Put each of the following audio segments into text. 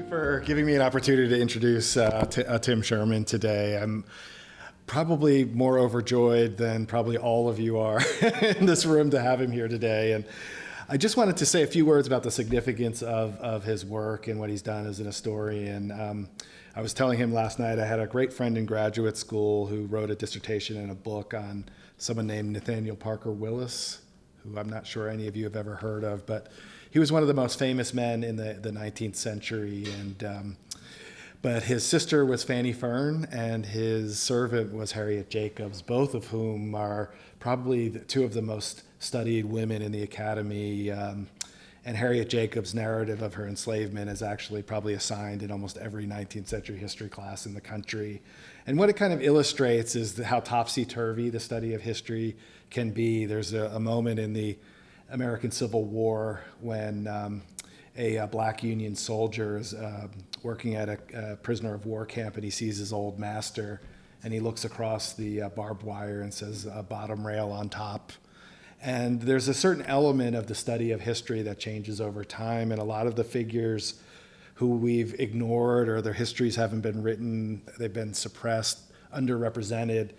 for giving me an opportunity to introduce Tim Scherman today. I'm probably more overjoyed than probably all of you are in this room to have him here today. And I just wanted to say a few words about the significance of his work and what he's done as an historian. I was telling him last night I had a great friend in graduate school who wrote a dissertation and a book on someone named Nathaniel Parker Willis, who I'm not sure any of you have ever heard of, but he was one of the most famous men in the 19th century. But his sister was Fanny Fern, and his servant was Harriet Jacobs, both of whom are probably two of the most studied women in the academy. And Harriet Jacobs' narrative of her enslavement is actually probably assigned in almost every 19th century history class in the country. And what it kind of illustrates is how topsy-turvy the study of history can be. There's a moment in the American Civil War when a black Union soldier is working at a prisoner of war camp, and he sees his old master, and he looks across the barbed wire and says, "Bottom rail on top." And there's a certain element of the study of history that changes over time, and a lot of the figures who we've ignored or their histories haven't been written, they've been suppressed, underrepresented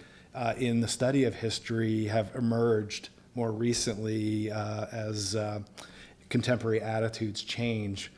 in the study of history have emerged more recently as contemporary attitudes change.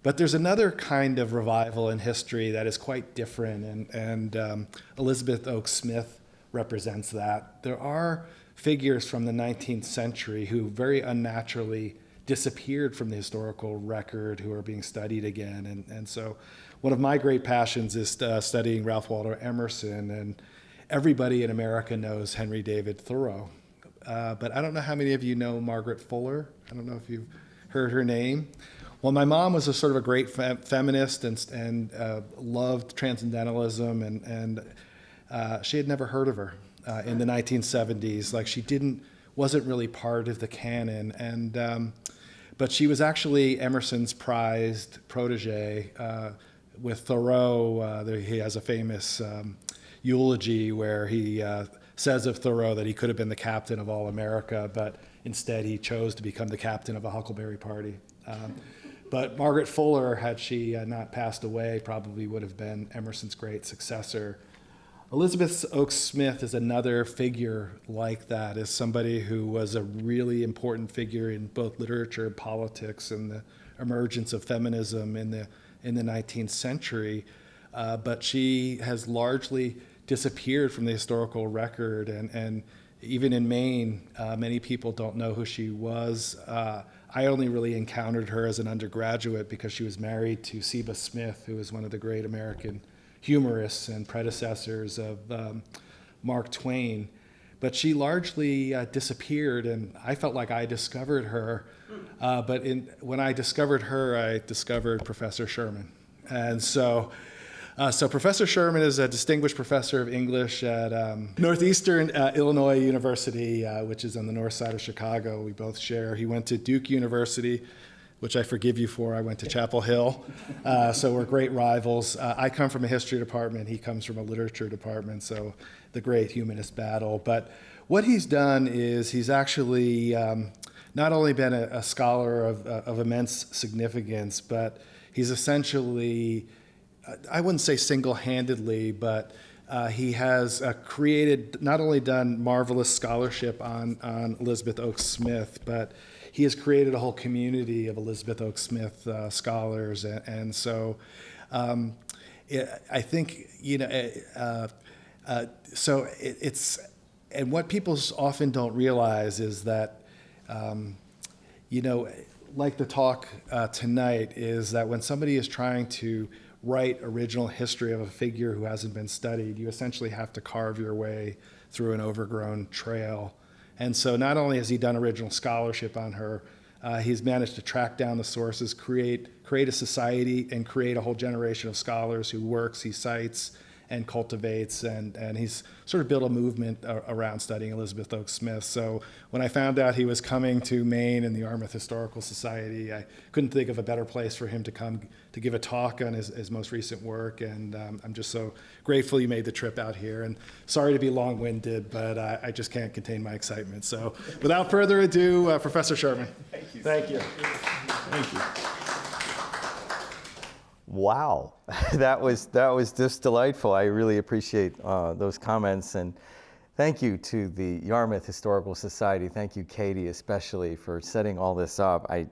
But there's another kind of revival in history that is quite different, and Elizabeth Oakes Smith represents that. There are figures from the 19th century who very unnaturally disappeared from the historical record who are being studied again. And so one of my great passions is studying Ralph Waldo Emerson, and everybody in America knows Henry David Thoreau. But I don't know how many of you know Margaret Fuller. I don't know if you've heard her name. Well, my mom was a sort of a great feminist and loved transcendentalism, and she had never heard of her in the 1970s. Like, she wasn't really part of the canon, but she was actually Emerson's prized protege. With Thoreau, he has a famous eulogy where he says of Thoreau that he could have been the captain of all America, but instead he chose to become the captain of a Huckleberry Party. But Margaret Fuller, had she not passed away, probably would have been Emerson's great successor. Elizabeth Oakes Smith is another figure like that, as somebody who was a really important figure in both literature and politics and the emergence of feminism in the 19th century. But she has largely disappeared from the historical record, and even in Maine, many people don't know who she was. I only really encountered her as an undergraduate because she was married to Seba Smith, who was one of the great American humorists and predecessors of Mark Twain. But she largely disappeared, and I felt like I discovered her. But when I discovered her, I discovered Professor Scherman. And so Professor Scherman is a distinguished professor of English at Northeastern Illinois University, which is on the north side of Chicago. We both share. He went to Duke University, which I forgive you for. I went to Chapel Hill, so we're great rivals. I come from a history department. He comes from a literature department, so the great humanist battle. But what he's done is he's actually not only been a scholar of immense significance, but he's essentially, I wouldn't say single-handedly, but he has not only done marvelous scholarship on Elizabeth Oakes Smith, but he has created a whole community of Elizabeth Oakes Smith scholars. And so I think, so it's, and what people often don't realize is that, like the talk tonight, is that when somebody is trying to write original history of a figure who hasn't been studied, you essentially have to carve your way through an overgrown trail. And so not only has he done original scholarship on her, he's managed to track down the sources, create a society, and create a whole generation of scholars who works, he cites, and cultivates, and he's sort of built a movement around studying Elizabeth Oakes Smith. So when I found out he was coming to Maine and the Yarmouth Historical Society, I couldn't think of a better place for him to come to give a talk on his most recent work, and I'm just so grateful you made the trip out here, and sorry to be long-winded, but I just can't contain my excitement. So without further ado, Professor Scherman. Thank you. Thank you. Thank you. Wow, that was just delightful. I really appreciate those comments, and thank you to the Yarmouth Historical Society. Thank you, Katie, especially for setting all this up. I'm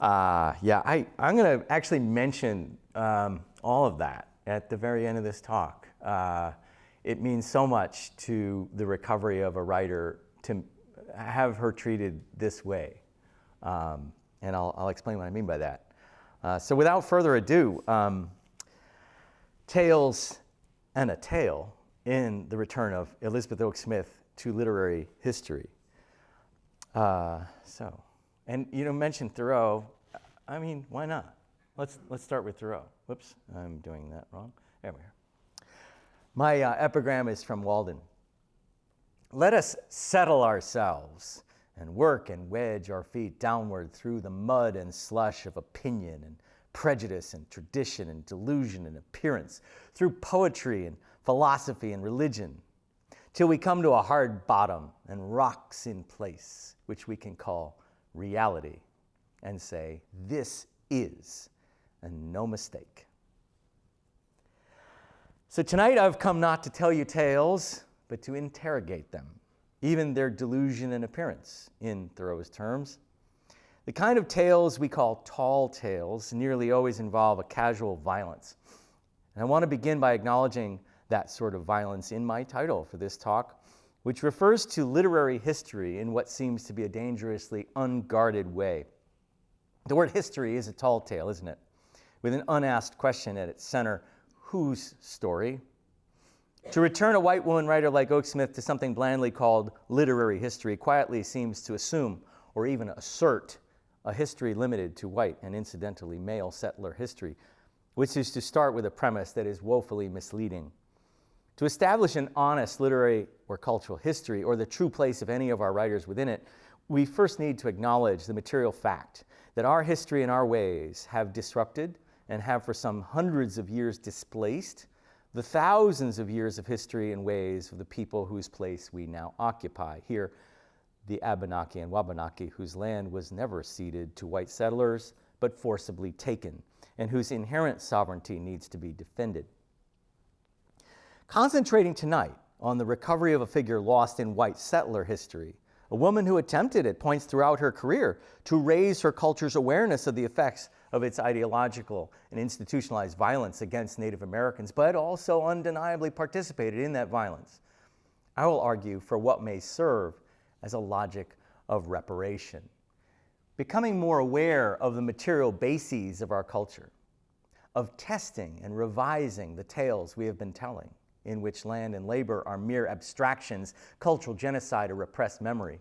going to actually mention all of that at the very end of this talk. It means so much to the recovery of a writer to have her treated this way, and I'll explain what I mean by that. So without further ado, tales and a tale in the return of Elizabeth Oak Smith to literary history. And you mentioned Thoreau. I mean, why not? Let's start with Thoreau. Whoops, I'm doing that wrong. There we are. My epigram is from Walden. Let us settle ourselves and work and wedge our feet downward through the mud and slush of opinion and prejudice and tradition and delusion and appearance, through poetry and philosophy and religion, till we come to a hard bottom and rocks in place, which we can call reality, and say, this is, and no mistake. So tonight I've come not to tell you tales, but to interrogate them, even their delusion and appearance, in Thoreau's terms. The kind of tales we call tall tales nearly always involve a casual violence. And I want to begin by acknowledging that sort of violence in my title for this talk, which refers to literary history in what seems to be a dangerously unguarded way. The word history is a tall tale, isn't it? With an unasked question at its center: whose story? To return a white woman writer like Oak Smith to something blandly called literary history quietly seems to assume, or even assert, a history limited to white and incidentally male settler history, which is to start with a premise that is woefully misleading. To establish an honest literary or cultural history, or the true place of any of our writers within it, we first need to acknowledge the material fact that our history and our ways have disrupted and have for some hundreds of years displaced the thousands of years of history and ways of the people whose place we now occupy. Here, the Abenaki and Wabanaki, whose land was never ceded to white settlers, but forcibly taken, and whose inherent sovereignty needs to be defended. Concentrating tonight on the recovery of a figure lost in white settler history, a woman who attempted at points throughout her career to raise her culture's awareness of the effects of its ideological and institutionalized violence against Native Americans, but also undeniably participated in that violence, I will argue for what may serve as a logic of reparation. Becoming more aware of the material bases of our culture, of testing and revising the tales we have been telling, in which land and labor are mere abstractions, cultural genocide, or repressed memory,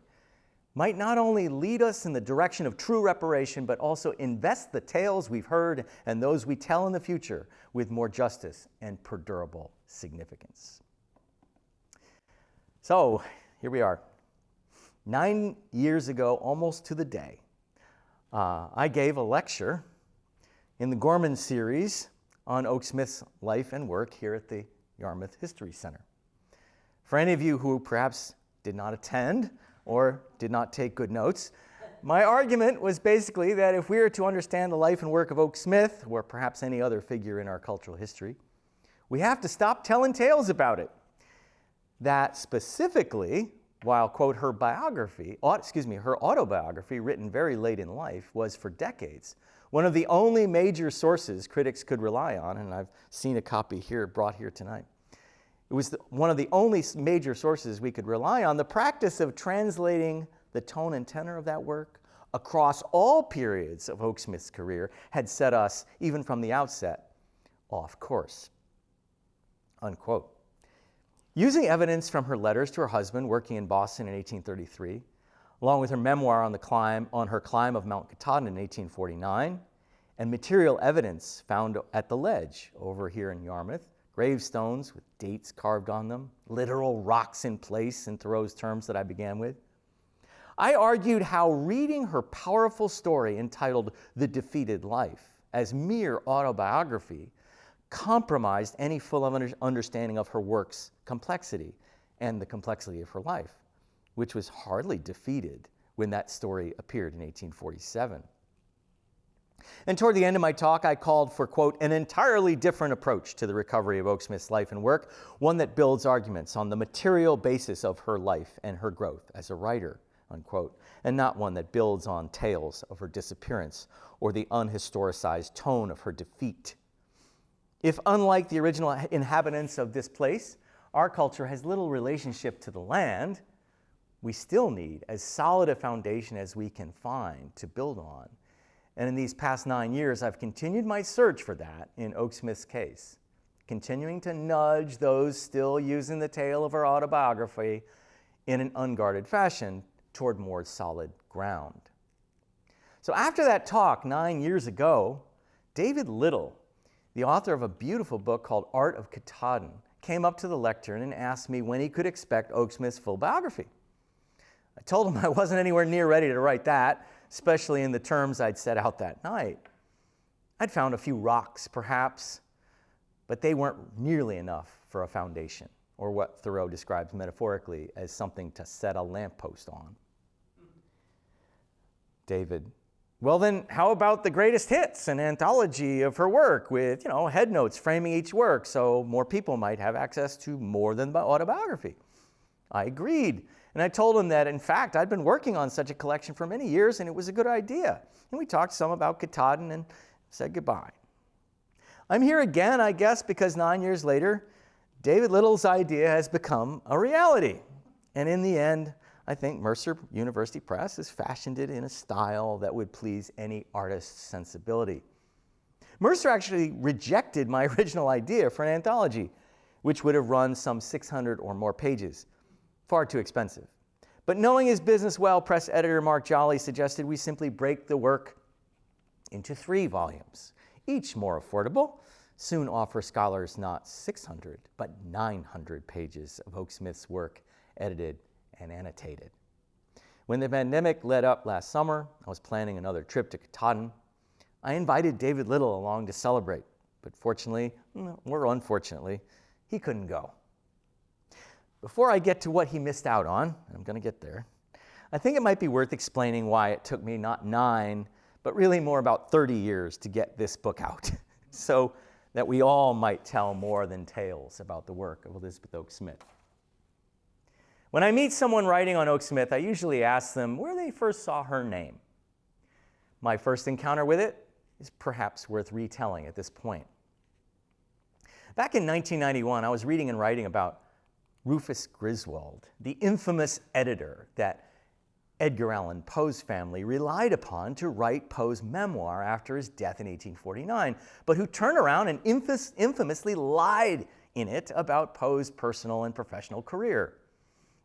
might not only lead us in the direction of true reparation, but also invest the tales we've heard and those we tell in the future with more justice and perdurable significance. So, here we are. 9 years ago, almost to the day, I gave a lecture in the Gorman series on Oak Smith's life and work here at the Yarmouth History Center. For any of you who perhaps did not attend or did not take good notes, my argument was basically that if we are to understand the life and work of Oak Smith, or perhaps any other figure in our cultural history, we have to stop telling tales about it. That specifically, while, quote, her autobiography, written very late in life, was for decades one of the only major sources critics could rely on, and I've seen a copy here, brought here tonight. It was one of the only major sources we could rely on. The practice of translating the tone and tenor of that work across all periods of Oak Smith's career had set us, even from the outset, off course, unquote. Using evidence from her letters to her husband working in Boston in 1833, along with her memoir on her climb of Mount Katahdin in 1849, and material evidence found at the ledge over here in Yarmouth, gravestones with dates carved on them, literal rocks in place in Thoreau's terms that I began with, I argued how reading her powerful story entitled The Defeated Life as mere autobiography compromised any full understanding of her work's complexity and the complexity of her life, which was hardly defeated when that story appeared in 1847. And toward the end of my talk, I called for, quote, an entirely different approach to the recovery of Oaksmith's life and work, one that builds arguments on the material basis of her life and her growth as a writer, unquote, and not one that builds on tales of her disappearance or the unhistoricized tone of her defeat. If, unlike the original inhabitants of this place, our culture has little relationship to the land, we still need as solid a foundation as we can find to build on. And in these past 9 years, I've continued my search for that in Oaksmith's case, continuing to nudge those still using the tale of her autobiography in an unguarded fashion toward more solid ground. So after that talk 9 years ago, David Little, the author of a beautiful book called Art of Katahdin, came up to the lectern and asked me when he could expect Oaksmith's full biography. I told him I wasn't anywhere near ready to write that, especially in the terms I'd set out that night. I'd found a few rocks, perhaps, but they weren't nearly enough for a foundation, or what Thoreau describes metaphorically as something to set a lamppost on. David, well then, how about the greatest hits, an anthology of her work with, headnotes framing each work so more people might have access to more than the autobiography? I agreed. And I told him that, in fact, I'd been working on such a collection for many years, and it was a good idea. And we talked some about Katahdin and said goodbye. I'm here again, I guess, because 9 years later, David Little's idea has become a reality. And in the end, I think Mercer University Press has fashioned it in a style that would please any artist's sensibility. Mercer actually rejected my original idea for an anthology, which would have run some 600 or more pages. Far too expensive. But knowing his business well, press editor Mark Jolly suggested we simply break the work into 3 volumes, each more affordable, soon offer scholars not 600, but 900 pages of Oaksmith's work, edited and annotated. When the pandemic let up last summer, I was planning another trip to Katahdin. I invited David Little along to celebrate, but fortunately, or unfortunately, he couldn't go. Before I get to what he missed out on, I'm going to get there, I think it might be worth explaining why it took me not 9, but really more about 30 years to get this book out, so that we all might tell more than tales about the work of Elizabeth Oaksmith. When I meet someone writing on Oaksmith, I usually ask them where they first saw her name. My first encounter with it is perhaps worth retelling at this point. Back in 1991, I was reading and writing about Rufus Griswold, the infamous editor that Edgar Allan Poe's family relied upon to write Poe's memoir after his death in 1849, but who turned around and infamously lied in it about Poe's personal and professional career.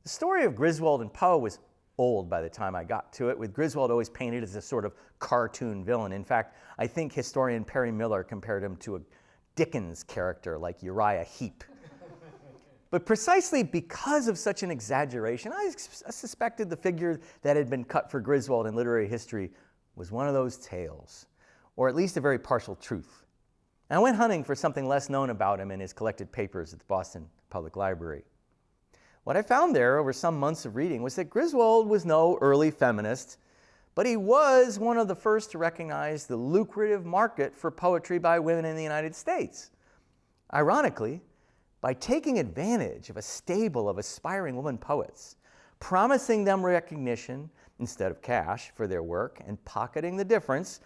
The story of Griswold and Poe was old by the time I got to it, with Griswold always painted as a sort of cartoon villain. In fact, I think historian Perry Miller compared him to a Dickens character like Uriah Heep. But precisely because of such an exaggeration, I suspected the figure that had been cut for Griswold in literary history was one of those tales, or at least a very partial truth. And I went hunting for something less known about him in his collected papers at the Boston Public Library. What I found there over some months of reading was that Griswold was no early feminist, but he was one of the first to recognize the lucrative market for poetry by women in the United States. Ironically, by taking advantage of a stable of aspiring women poets, promising them recognition instead of cash for their work, and pocketing the difference,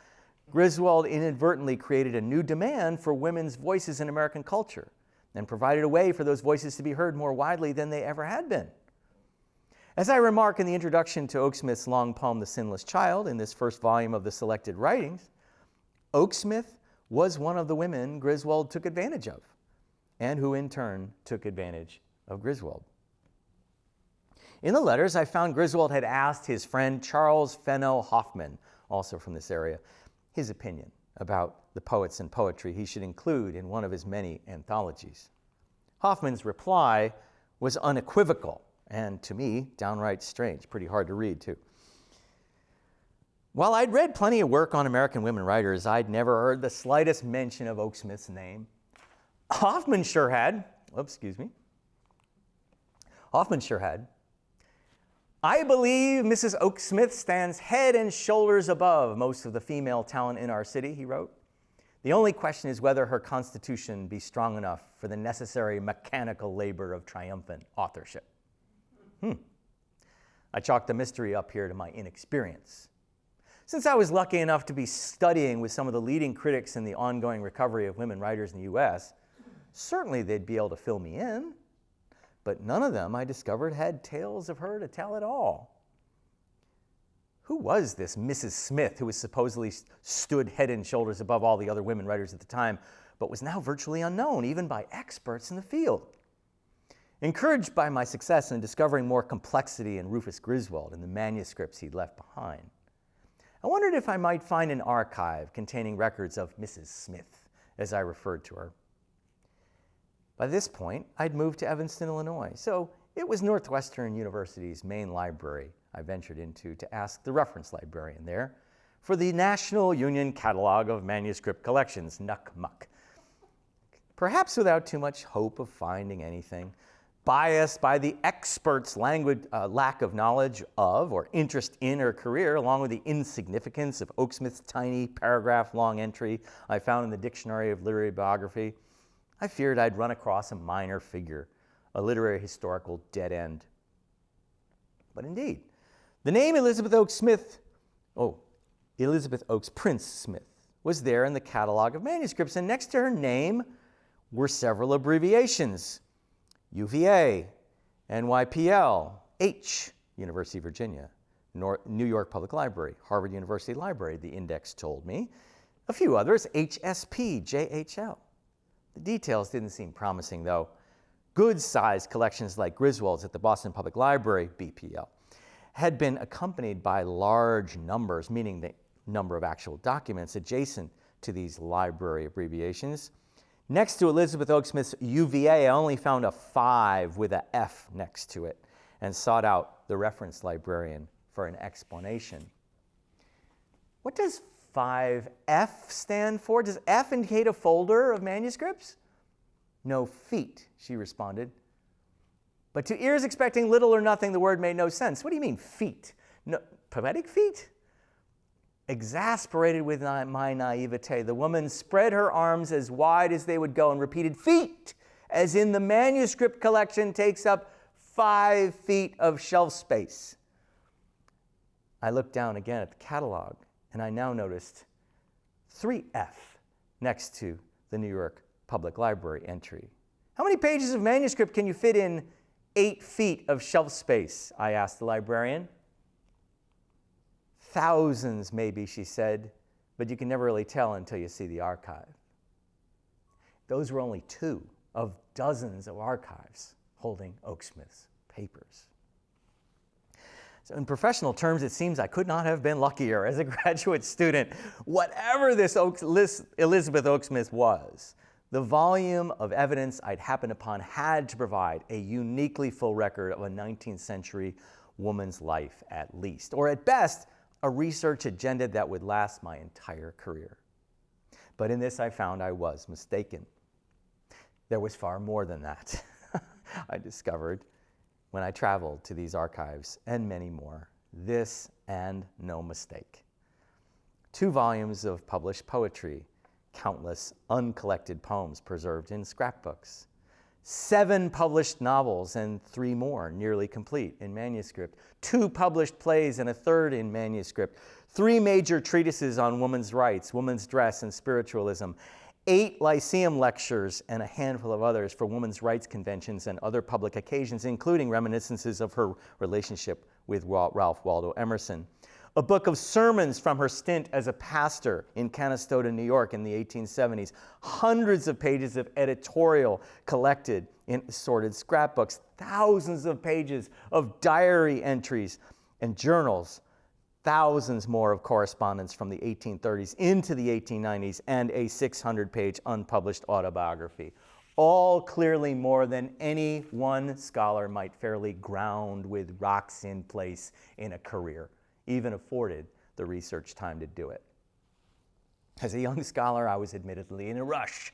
Griswold inadvertently created a new demand for women's voices in American culture and provided a way for those voices to be heard more widely than they ever had been. As I remark in the introduction to Oaksmith's long poem, The Sinless Child, in this first volume of the selected writings, Oaksmith was one of the women Griswold took advantage of, and who in turn took advantage of Griswold. In the letters, I found Griswold had asked his friend Charles Fenno Hoffman, also from this area, his opinion about the poets and poetry he should include in one of his many anthologies. Hoffman's reply was unequivocal, and to me, downright strange, pretty hard to read too. While I'd read plenty of work on American women writers, I'd never heard the slightest mention of Oaksmith's name. Hoffman sure had. I believe Mrs. Oaksmith stands head and shoulders above most of the female talent in our city, he wrote. The only question is whether her constitution be strong enough for the necessary mechanical labor of triumphant authorship. I chalked the mystery up here to my inexperience. Since I was lucky enough to be studying with some of the leading critics in the ongoing recovery of women writers in the U.S., certainly they'd be able to fill me in. But none of them, I discovered, had tales of her to tell at all. Who was this Mrs. Smith who was supposedly stood head and shoulders above all the other women writers at the time, but was now virtually unknown, even by experts in the field? Encouraged by my success in discovering more complexity in Rufus Griswold and the manuscripts he'd left behind, I wondered if I might find an archive containing records of Mrs. Smith, as I referred to her. By this point, I'd moved to Evanston, Illinois, so it was Northwestern University's main library I ventured into to ask the reference librarian there for the National Union Catalog of Manuscript Collections, NUCMUC. Perhaps without too much hope of finding anything, biased by the expert's lack of knowledge of or interest in her career, along with the insignificance of Oaksmith's tiny paragraph-long entry I found in the Dictionary of Literary Biography, I feared I'd run across a minor figure, a literary historical dead end. But indeed, the name Elizabeth Oaks Prince Smith, was there in the catalog of manuscripts, and next to her name were several abbreviations: UVA, NYPL, H, University of Virginia, New York Public Library, Harvard University Library, the index told me, a few others, HSP, JHL. The details didn't seem promising, though. Good-sized collections like Griswold's at the Boston Public Library, BPL, had been accompanied by large numbers, meaning the number of actual documents adjacent to these library abbreviations. Next to Elizabeth Oaksmith's UVA, I only found a 5 with a F next to it and sought out the reference librarian for an explanation. What does 5F stand for? Does F indicate a folder of manuscripts? No, feet, she responded. But to ears expecting little or nothing, the word made no sense. What do you mean, feet? No, poetic feet? Exasperated with my naivete, the woman spread her arms as wide as they would go and repeated, feet, as in the manuscript collection takes up 5 feet of shelf space. I looked down again at the catalog, and I now noticed 3F next to the New York Public Library entry. How many pages of manuscript can you fit in 8 feet of shelf space? I asked the librarian. Thousands, maybe, she said, but you can never really tell until you see the archive. Those were only 2 of dozens of archives holding Oaksmith's papers. So in professional terms, it seems I could not have been luckier as a graduate student. Whatever this Elizabeth Oaksmith was, the volume of evidence I'd happened upon had to provide a uniquely full record of a 19th century woman's life at least, or at best, a research agenda that would last my entire career. But in this I found I was mistaken. There was far more than that, I discovered when I traveled to these archives, and many more. This and no mistake. 2 volumes of published poetry, countless uncollected poems preserved in scrapbooks, 7 published novels and 3 more nearly complete in manuscript, 2 published plays and a 3rd in manuscript, 3 major treatises on women's rights, women's dress, and spiritualism, 8 Lyceum lectures and a handful of others for women's rights conventions and other public occasions, including reminiscences of her relationship with Ralph Waldo Emerson. A book of sermons from her stint as a pastor in Canastota, New York in the 1870s. Hundreds of pages of editorial collected in assorted scrapbooks. Thousands of pages of diary entries and journals. Thousands more of correspondence from the 1830s into the 1890s, and a 600-page unpublished autobiography. All clearly more than any one scholar might fairly ground with rocks in place in a career, even afforded the research time to do it. As a young scholar, I was admittedly in a rush,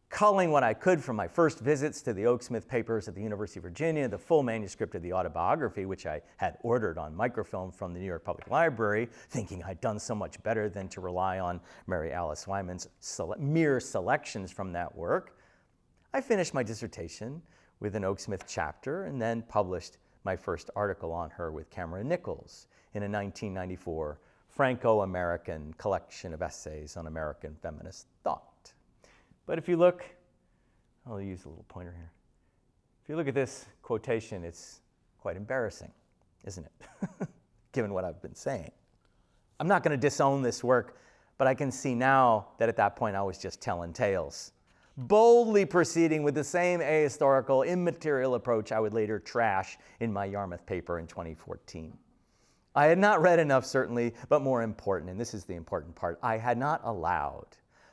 culling what I could from my first visits to the Oaksmith papers at the University of Virginia, the full manuscript of the autobiography, which I had ordered on microfilm from the New York Public Library, thinking I'd done so much better than to rely on Mary Alice Wyman's mere selections from that work. I finished my dissertation with an Oaksmith chapter and then published my first article on her with Cameron Nichols in a 1994 Franco-American collection of essays on American feminist thought. But if you look, I'll use a little pointer here. If you look at this quotation, it's quite embarrassing, isn't it? Given what I've been saying. I'm not going to disown this work, but I can see now that at that point I was just telling tales, boldly proceeding with the same ahistorical, immaterial approach I would later trash in my Yarmouth paper in 2014. I had not read enough, certainly, but more important, and this is the important part, I had not allowed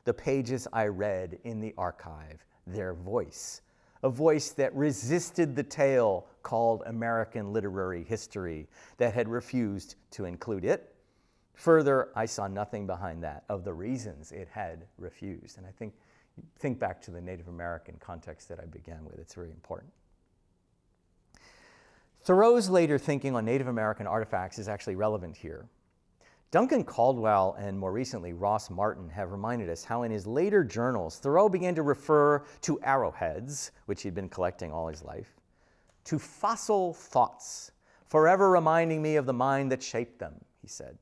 the pages I read in the archive their voice, a voice that resisted the tale called American literary history that had refused to include it. Further, I saw nothing behind that of the reasons it had refused. And I think back to the Native American context that I began with. It's very important. Thoreau's later thinking on Native American artifacts is actually relevant here. Duncan Caldwell and more recently Ross Martin have reminded us how in his later journals, Thoreau began to refer to arrowheads, which he'd been collecting all his life, to fossil thoughts, forever reminding me of the mind that shaped them, he said.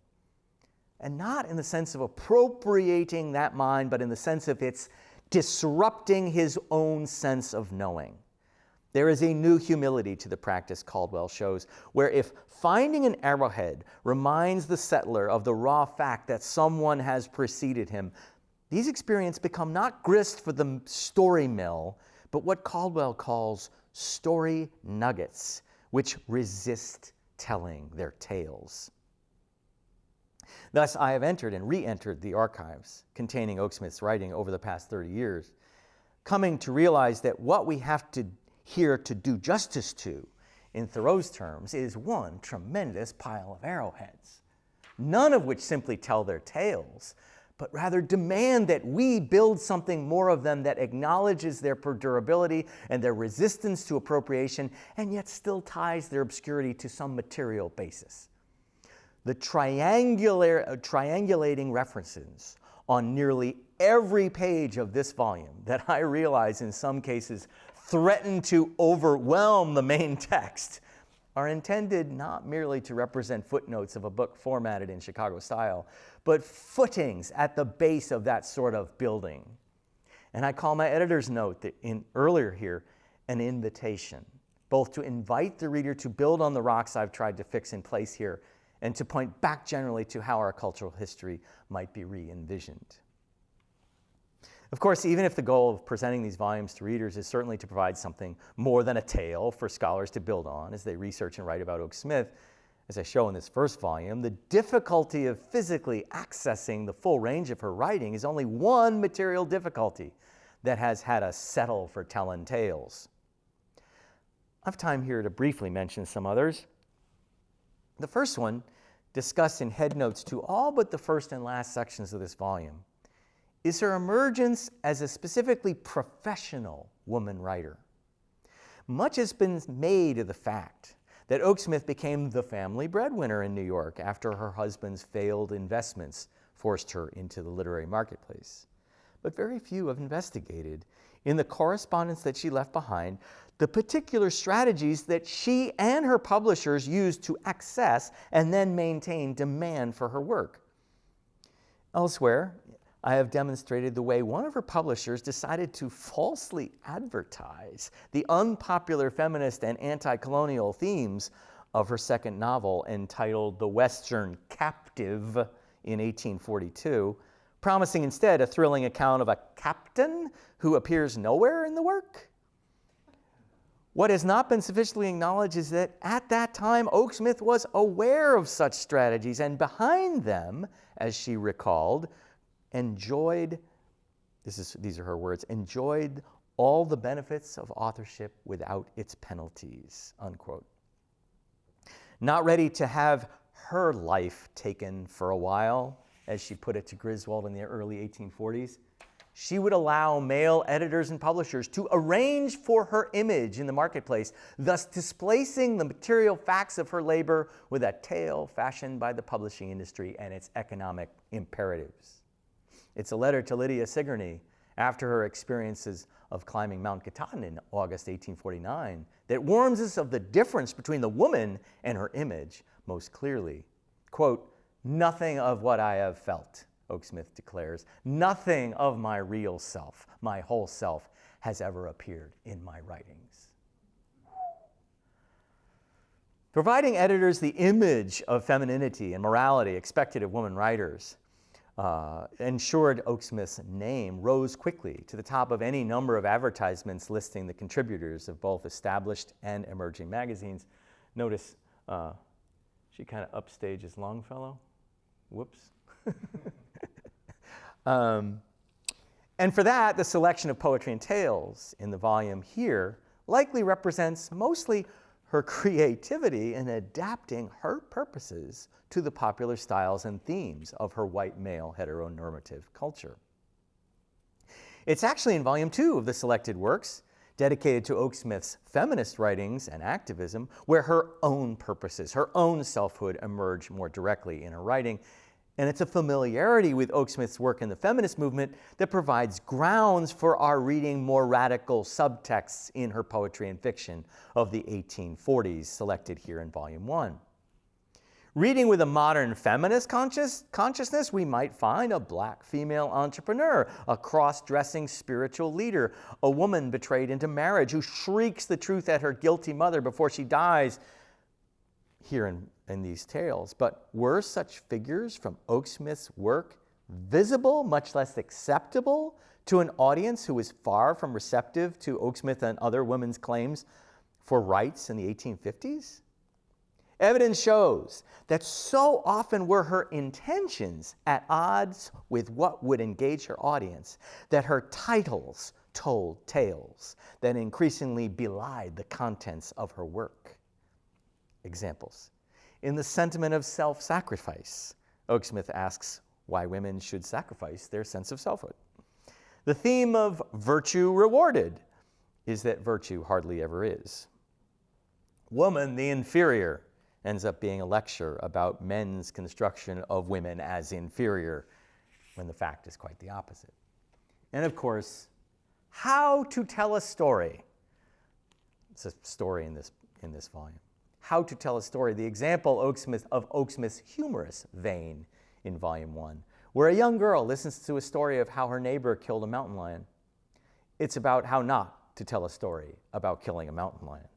And not in the sense of appropriating that mind, but in the sense of its disrupting his own sense of knowing. There is a new humility to the practice, Caldwell shows, where if finding an arrowhead reminds the settler of the raw fact that someone has preceded him, these experiences become not grist for the story mill, but what Caldwell calls story nuggets, which resist telling their tales. Thus, I have entered and re-entered the archives containing Oaksmith's writing over the past 30 years, coming to realize that what we have to here to do justice to, in Thoreau's terms, is one tremendous pile of arrowheads, none of which simply tell their tales, but rather demand that we build something more of them that acknowledges their perdurability and their resistance to appropriation, and yet still ties their obscurity to some material basis. The triangulating references on nearly every page of this volume that I realize in some cases threaten to overwhelm the main text are intended not merely to represent footnotes of a book formatted in Chicago style, but footings at the base of that sort of building. And I call my editor's note that earlier here an invitation, both to invite the reader to build on the rocks I've tried to fix in place here and to point back generally to how our cultural history might be re-envisioned. Of course, even if the goal of presenting these volumes to readers is certainly to provide something more than a tale for scholars to build on as they research and write about Oaksmith, as I show in this first volume, the difficulty of physically accessing the full range of her writing is only one material difficulty that has had us settle for telling tales. I have time here to briefly mention some others. The first one, discussed in headnotes to all but the first and last sections of this volume, is her emergence as a specifically professional woman writer. Much has been made of the fact that Oaksmith became the family breadwinner in New York after her husband's failed investments forced her into the literary marketplace. But very few have investigated, in the correspondence that she left behind, the particular strategies that she and her publishers used to access and then maintain demand for her work. Elsewhere, I have demonstrated the way one of her publishers decided to falsely advertise the unpopular feminist and anti-colonial themes of her second novel entitled The Western Captive in 1842, promising instead a thrilling account of a captain who appears nowhere in the work. What has not been sufficiently acknowledged is that at that time, Oaksmith was aware of such strategies and behind them, as she recalled, enjoyed, these are her words, enjoyed all the benefits of authorship without its penalties, unquote. Not ready to have her life taken for a while, as she put it to Griswold in the early 1840s, she would allow male editors and publishers to arrange for her image in the marketplace, thus displacing the material facts of her labor with a tale fashioned by the publishing industry and its economic imperatives. It's a letter to Lydia Sigourney after her experiences of climbing Mount Katahdin in August 1849 that warns us of the difference between the woman and her image most clearly. Quote, "Nothing of what I have felt," Oaksmith declares, "nothing of my real self, my whole self, has ever appeared in my writings." Providing editors the image of femininity and morality expected of women writers ensured Oaksmith's name rose quickly to the top of any number of advertisements listing the contributors of both established and emerging magazines. Notice she kind of upstages Longfellow. Whoops. And for that, the selection of poetry and tales in the volume here likely represents mostly her creativity in adapting her purposes to the popular styles and themes of her white male heteronormative culture. It's actually in volume 2 of the selected works, dedicated to Oaksmith's feminist writings and activism, where her own purposes, her own selfhood emerge more directly in her writing. And it's a familiarity with Oaksmith's work in the feminist movement that provides grounds for our reading more radical subtexts in her poetry and fiction of the 1840s, selected here in Volume 1. Reading with a modern feminist consciousness, we might find a black female entrepreneur, a cross-dressing spiritual leader, a woman betrayed into marriage who shrieks the truth at her guilty mother before she dies, here in these tales. But were such figures from Oaksmith's work visible, much less acceptable, to an audience who was far from receptive to Oaksmith and other women's claims for rights in the 1850s? Evidence shows that so often were her intentions at odds with what would engage her audience, that her titles told tales that increasingly belied the contents of her work. Examples. In The Sentiment of Self-Sacrifice, Oaksmith asks why women should sacrifice their sense of selfhood. The theme of virtue rewarded is that virtue hardly ever is. Woman, the inferior, ends up being a lecture about men's construction of women as inferior, when the fact is quite the opposite. And of course, how to tell a story. It's a story in this volume. How to tell a story, the example of Oaksmith's humorous vein in Volume 1, where a young girl listens to a story of how her neighbor killed a mountain lion. It's about how not to tell a story about killing a mountain lion.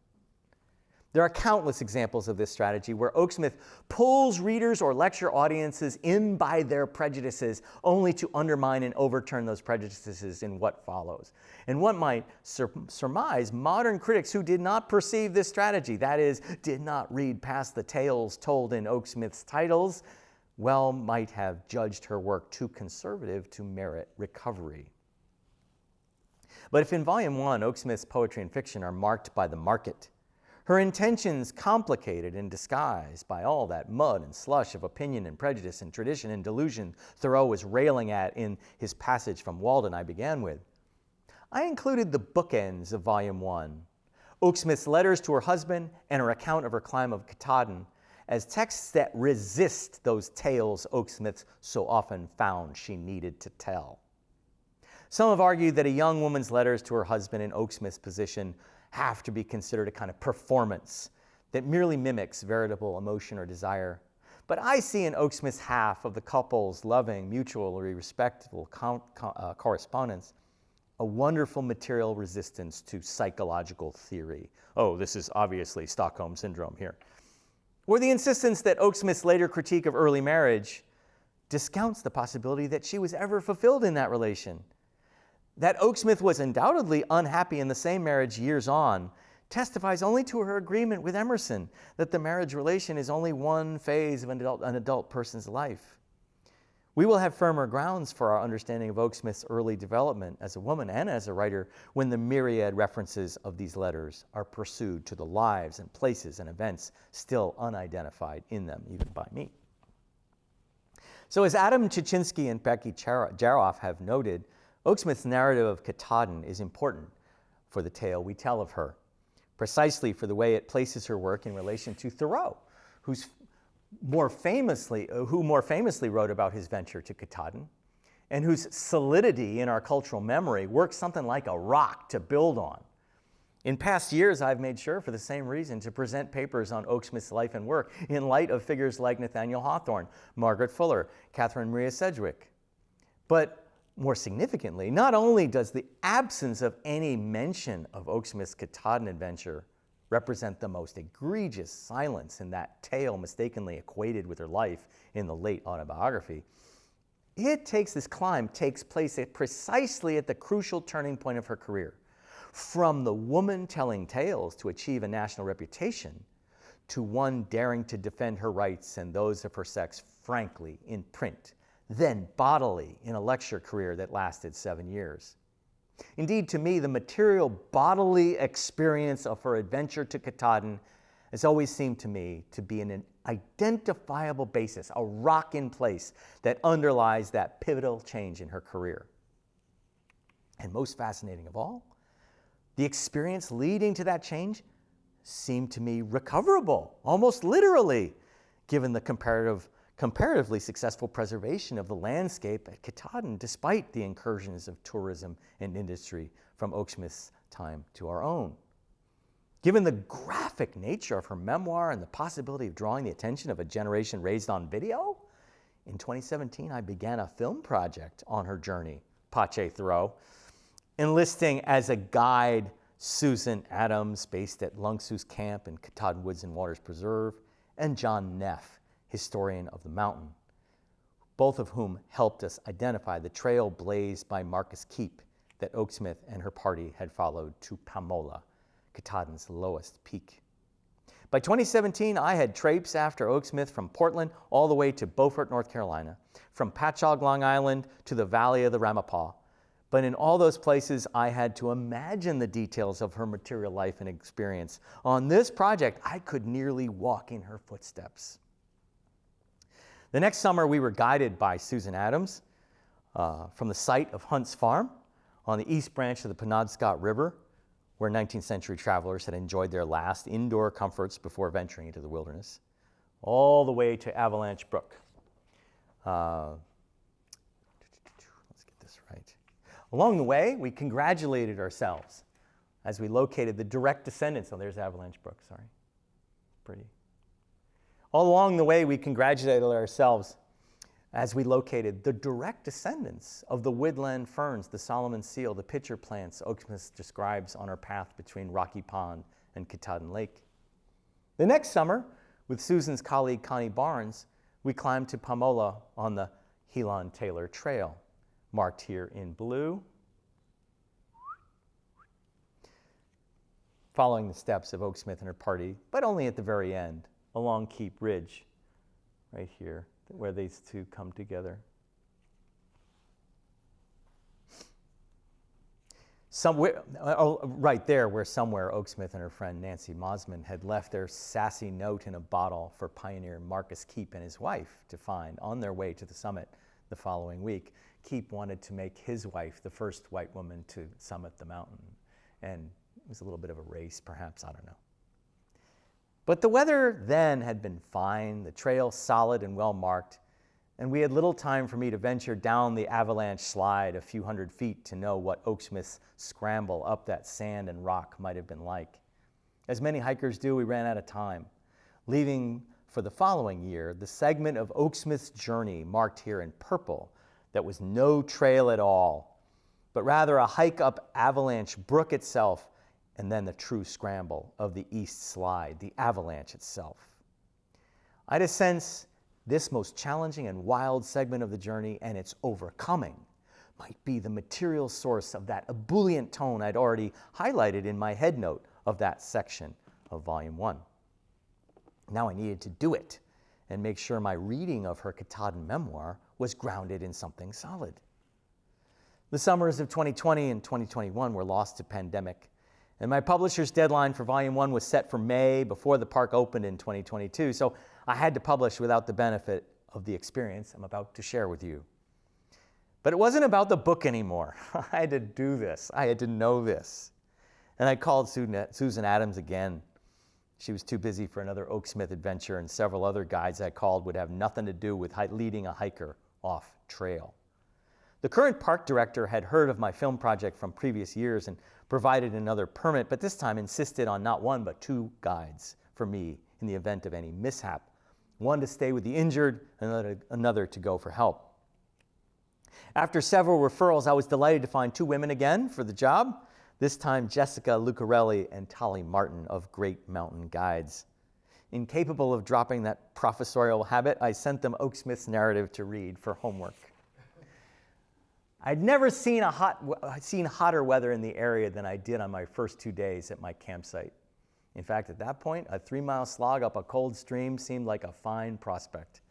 There are countless examples of this strategy where Oaksmith pulls readers or lecture audiences in by their prejudices, only to undermine and overturn those prejudices in what follows. And one might surmise modern critics who did not perceive this strategy, that is, did not read past the tales told in Oaksmith's titles, well might have judged her work too conservative to merit recovery. But if in Volume 1, Oaksmith's poetry and fiction are marked by the market, her intentions complicated and disguised by all that mud and slush of opinion and prejudice and tradition and delusion Thoreau was railing at in his passage from Walden I began with, I included the bookends of Volume 1, Oaksmith's letters to her husband and her account of her climb of Katahdin, as texts that resist those tales Oaksmith so often found she needed to tell. Some have argued that a young woman's letters to her husband in Oaksmith's position have to be considered a kind of performance that merely mimics veritable emotion or desire. But I see in Oaksmith's half of the couple's loving, mutually respectful correspondence a wonderful material resistance to psychological theory. Oh, this is obviously Stockholm Syndrome here. Or the insistence that Oaksmith's later critique of early marriage discounts the possibility that she was ever fulfilled in that relation. That Oaksmith was undoubtedly unhappy in the same marriage years on testifies only to her agreement with Emerson that the marriage relation is only one phase of an adult person's life. We will have firmer grounds for our understanding of Oaksmith's early development as a woman and as a writer when the myriad references of these letters are pursued to the lives and places and events still unidentified in them, even by me. So as Adam Chichinsky and Becky Jaroff have noted, Oaksmith's narrative of Katahdin is important for the tale we tell of her, precisely for the way it places her work in relation to Thoreau, who more famously wrote about his venture to Katahdin, and whose solidity in our cultural memory works something like a rock to build on. In past years, I've made sure, for the same reason, to present papers on Oaksmith's life and work in light of figures like Nathaniel Hawthorne, Margaret Fuller, Catherine Maria Sedgwick. But more significantly, not only does the absence of any mention of Oaksmith's Katahdin adventure represent the most egregious silence in that tale mistakenly equated with her life in the late autobiography, this climb takes place precisely at the crucial turning point of her career. From the woman telling tales to achieve a national reputation, to one daring to defend her rights and those of her sex frankly in print, then bodily in a lecture career that lasted 7 years. Indeed, to me, the material bodily experience of her adventure to Katahdin has always seemed to me to be an identifiable basis, a rock in place that underlies that pivotal change in her career. And most fascinating of all, the experience leading to that change seemed to me recoverable, almost literally, given the comparatively successful preservation of the landscape at Katahdin, despite the incursions of tourism and industry from Oaksmith's time to our own. Given the graphic nature of her memoir and the possibility of drawing the attention of a generation raised on video, in 2017 I began a film project on her journey, Pache Thoreau, enlisting as a guide Susan Adams, based at Lungsus Camp in Katahdin Woods and Waters Preserve, and John Neff, historian of the mountain, both of whom helped us identify the trail blazed by Marcus Keep that Oaksmith and her party had followed to Pamola, Katahdin's lowest peak. By 2017, I had traipsed after Oaksmith from Portland all the way to Beaufort, North Carolina, from Patchogue, Long Island to the Valley of the Ramapaugh. But in all those places, I had to imagine the details of her material life and experience. On this project, I could nearly walk in her footsteps. The next summer, we were guided by Susan Adams from the site of Hunt's Farm on the east branch of the Penobscot River, where 19th century travelers had enjoyed their last indoor comforts before venturing into the wilderness, all the way to Avalanche Brook. Let's get this right. Along the way, we congratulated ourselves as we located the direct descendants. Oh, there's Avalanche Brook, sorry. Pretty. All along the way, we congratulated ourselves as we located the direct descendants of the woodland ferns, the Solomon seal, the pitcher plants Oaksmith describes on our path between Rocky Pond and Katahdin Lake. The next summer, with Susan's colleague Connie Barnes, we climbed to Pamola on the Helon Taylor Trail, marked here in blue, following the steps of Oaksmith and her party, but only at the very end, along Keep Ridge, right here, where these two come together. Right there, where somewhere Oaksmith and her friend Nancy Mosman had left their sassy note in a bottle for pioneer Marcus Keep and his wife to find on their way to the summit the following week. Keep wanted to make his wife the first white woman to summit the mountain. And it was a little bit of a race, perhaps, I don't know. But the weather then had been fine, the trail solid and well marked, and we had little time for me to venture down the avalanche slide a few hundred feet to know what Oaksmith's scramble up that sand and rock might have been like. As many hikers do, we ran out of time, leaving for the following year the segment of Oaksmith's journey marked here in purple that was no trail at all, but rather a hike up Avalanche Brook itself, and then the true scramble of the east slide, the avalanche itself. I had a sense this most challenging and wild segment of the journey and its overcoming might be the material source of that ebullient tone I'd already highlighted in my headnote of that section of Volume 1. Now I needed to do it and make sure my reading of her Katahdin memoir was grounded in something solid. The summers of 2020 and 2021 were lost to pandemic, and my publisher's deadline for Volume 1 was set for May before the park opened in 2022, so I had to publish without the benefit of the experience I'm about to share with you. But it wasn't about the book anymore. I had to do this. I had to know this. And I called Susan Adams again. She was too busy for another Oaksmith adventure, and several other guides I called would have nothing to do with leading a hiker off trail. The current park director had heard of my film project from previous years and provided another permit, but this time insisted on not one but 2 guides for me in the event of any mishap. One to stay with the injured, another to go for help. After several referrals, I was delighted to find 2 women again for the job, this time Jessica Lucarelli and Tolly Martin of Great Mountain Guides. Incapable of dropping that professorial habit, I sent them Oaksmith's narrative to read for homework. I'd never seen hotter weather in the area than I did on my first 2 days at my campsite. In fact, at that point, a 3-mile slog up a cold stream seemed like a fine prospect.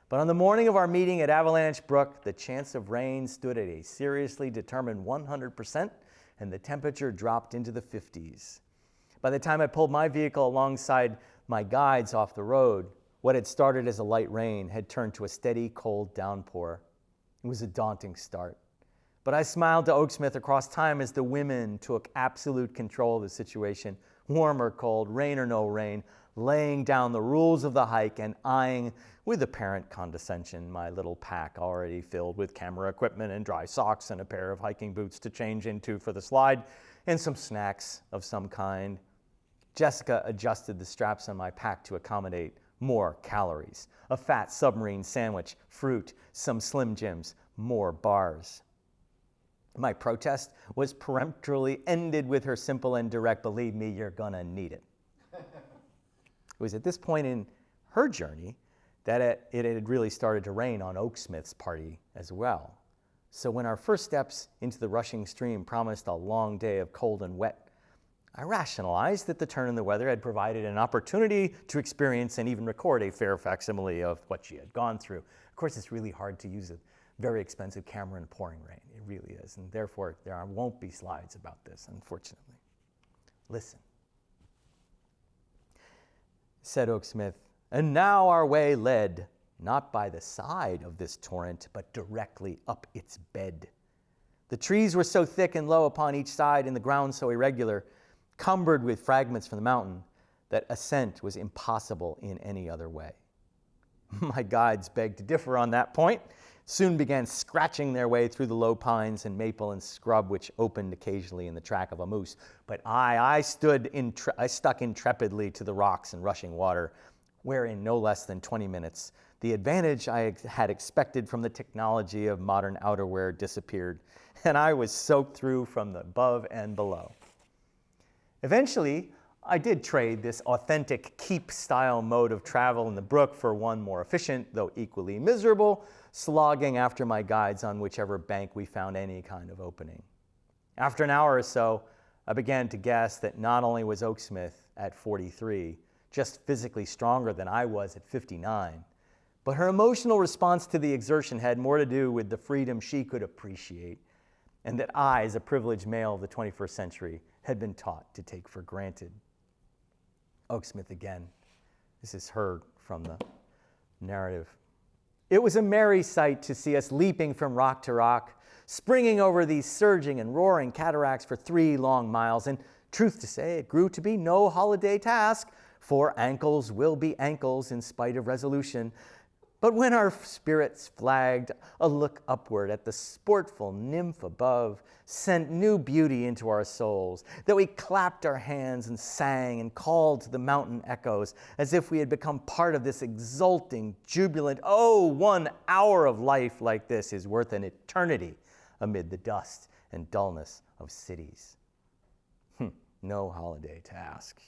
But on the morning of our meeting at Avalanche Brook, the chance of rain stood at a seriously determined 100%, and the temperature dropped into the 50s. By the time I pulled my vehicle alongside my guides off the road, what had started as a light rain had turned to a steady, cold downpour. It was a daunting start. But I smiled to Oaksmith across time as the women took absolute control of the situation, warm or cold, rain or no rain, laying down the rules of the hike and eyeing with apparent condescension my little pack already filled with camera equipment and dry socks and a pair of hiking boots to change into for the slide and some snacks of some kind. Jessica adjusted the straps on my pack to accommodate more calories, a fat submarine sandwich, fruit, some Slim Jims, more bars. My protest was peremptorily ended with her simple and direct, "Believe me, you're gonna need it." It was at this point in her journey that it had really started to rain on Oaksmith's party as well. So when our first steps into the rushing stream promised a long day of cold and wet, I rationalized that the turn in the weather had provided an opportunity to experience and even record a fair facsimile of what she had gone through. Of course, it's really hard to use a very expensive camera in pouring rain. It really is. And therefore, there won't be slides about this, unfortunately. Listen, said Oaksmith, and now our way led, not by the side of this torrent, but directly up its bed. The trees were so thick and low upon each side, and the ground so irregular, cumbered with fragments from the mountain, that ascent was impossible in any other way. My guides begged to differ on that point, soon began scratching their way through the low pines and maple and scrub which opened occasionally in the track of a moose. But I stuck intrepidly to the rocks and rushing water, where in no less than 20 minutes, the advantage I had expected from the technology of modern outerwear disappeared, and I was soaked through from the above and below. Eventually, I did trade this authentic keep-style mode of travel in the brook for one more efficient, though equally miserable, slogging after my guides on whichever bank we found any kind of opening. After an hour or so, I began to guess that not only was Oaksmith at 43 just physically stronger than I was at 59, but her emotional response to the exertion had more to do with the freedom she could appreciate, and that I, as a privileged male of the 21st century, had been taught to take for granted. Oaksmith again. This is heard from the narrative. It was a merry sight to see us leaping from rock to rock, springing over these surging and roaring cataracts for 3 long miles, and truth to say, it grew to be no holiday task, for ankles will be ankles in spite of resolution. But when our spirits flagged, a look upward at the sportful nymph above sent new beauty into our souls, that we clapped our hands and sang and called to the mountain echoes as if we had become part of this exulting, jubilant, 1 hour of life like this is worth an eternity amid the dust and dullness of cities. No holiday task.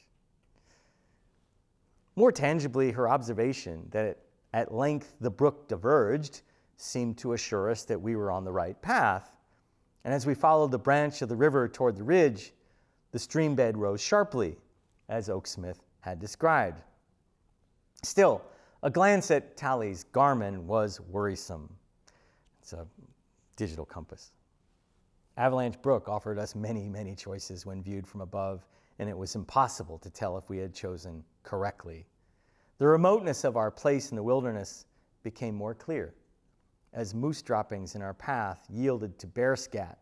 More tangibly, her observation that at length the brook diverged seemed to assure us that we were on the right path. And as we followed the branch of the river toward the ridge, the stream bed rose sharply, as Oaksmith had described. Still, a glance at Tally's Garmin was worrisome. It's a digital compass. Avalanche Brook offered us many, many choices when viewed from above, and it was impossible to tell if we had chosen correctly. The remoteness of our place in the wilderness became more clear. as moose droppings in our path yielded to bear scat,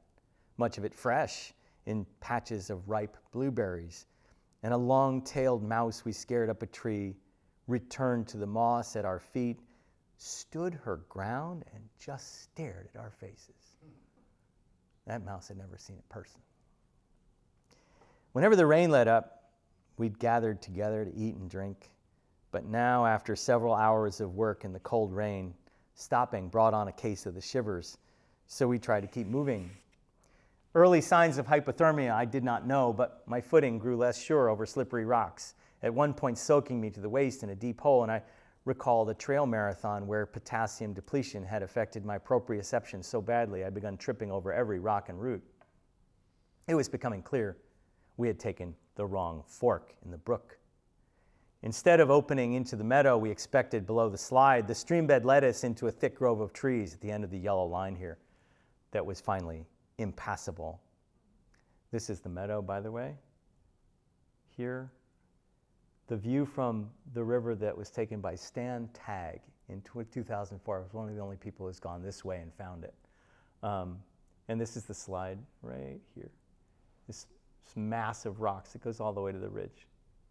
much of it fresh in patches of ripe blueberries, and a long-tailed mouse we scared up a tree returned to the moss at our feet, stood her ground and just stared at our faces. That mouse had never seen a person. Whenever the rain let up, we'd gathered together to eat and drink. But now, after several hours of work in the cold rain, stopping brought on a case of the shivers, so we tried to keep moving. Early signs of hypothermia I did not know, but my footing grew less sure over slippery rocks, at one point soaking me to the waist in a deep hole, and I recalled a trail marathon where potassium depletion had affected my proprioception so badly I'd begun tripping over every rock and root. It was becoming clear we had taken the wrong fork in the brook. Instead of opening into the meadow we expected below the slide, the streambed led us into a thick grove of trees at the end of the yellow line here that was finally impassable. This is the meadow, by the way. Here, the view from the river that was taken by Stan Tagg in 2004. I was one of the only people who's gone this way and found it. And this is the slide right here. This mass of rocks that goes all the way to the ridge.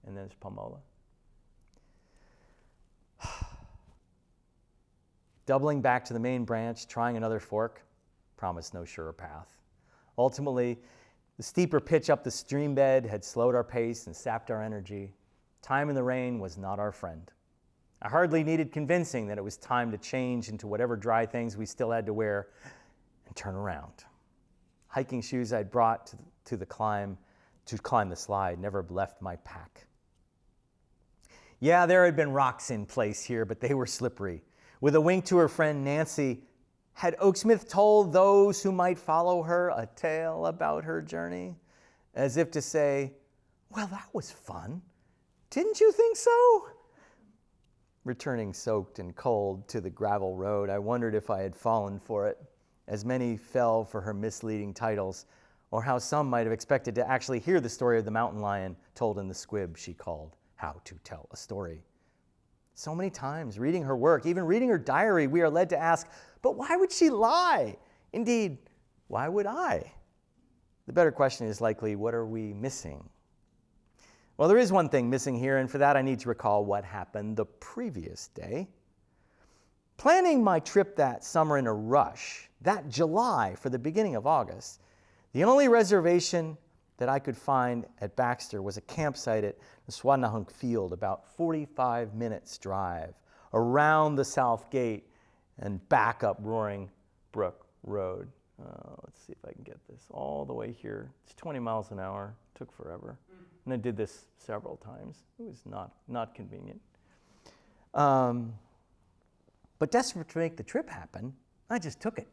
And then there's Palmola. Doubling back to the main branch, trying another fork, promised no surer path. Ultimately, the steeper pitch up the stream bed had slowed our pace and sapped our energy. Time in the rain was not our friend. I hardly needed convincing that it was time to change into whatever dry things we still had to wear and turn around. Hiking shoes I'd brought to climb the slide never left my pack. Yeah, there had been rocks in place here, but they were slippery. With a wink to her friend Nancy, had Oaksmith told those who might follow her a tale about her journey? As if to say, well, that was fun. Didn't you think so? Returning soaked and cold to the gravel road, I wondered if I had fallen for it, as many fell for her misleading titles, or how some might have expected to actually hear the story of the mountain lion told in the squib she called How to Tell a Story. So many times, reading her work, even reading her diary, we are led to ask, but why would she lie? Indeed, why would I? The better question is likely, what are we missing? Well, there is one thing missing here, and for that I need to recall what happened the previous day. Planning my trip that summer in a rush, that July for the beginning of August, the only reservation that I could find at Baxter was a campsite at the Swadnahunk Field, about 45 minutes drive, around the South Gate and back up Roaring Brook Road. Let's see if I can get this all the way here. It's 20 miles an hour. Took forever. And I did this several times. It was not convenient. But desperate to make the trip happen, I just took it.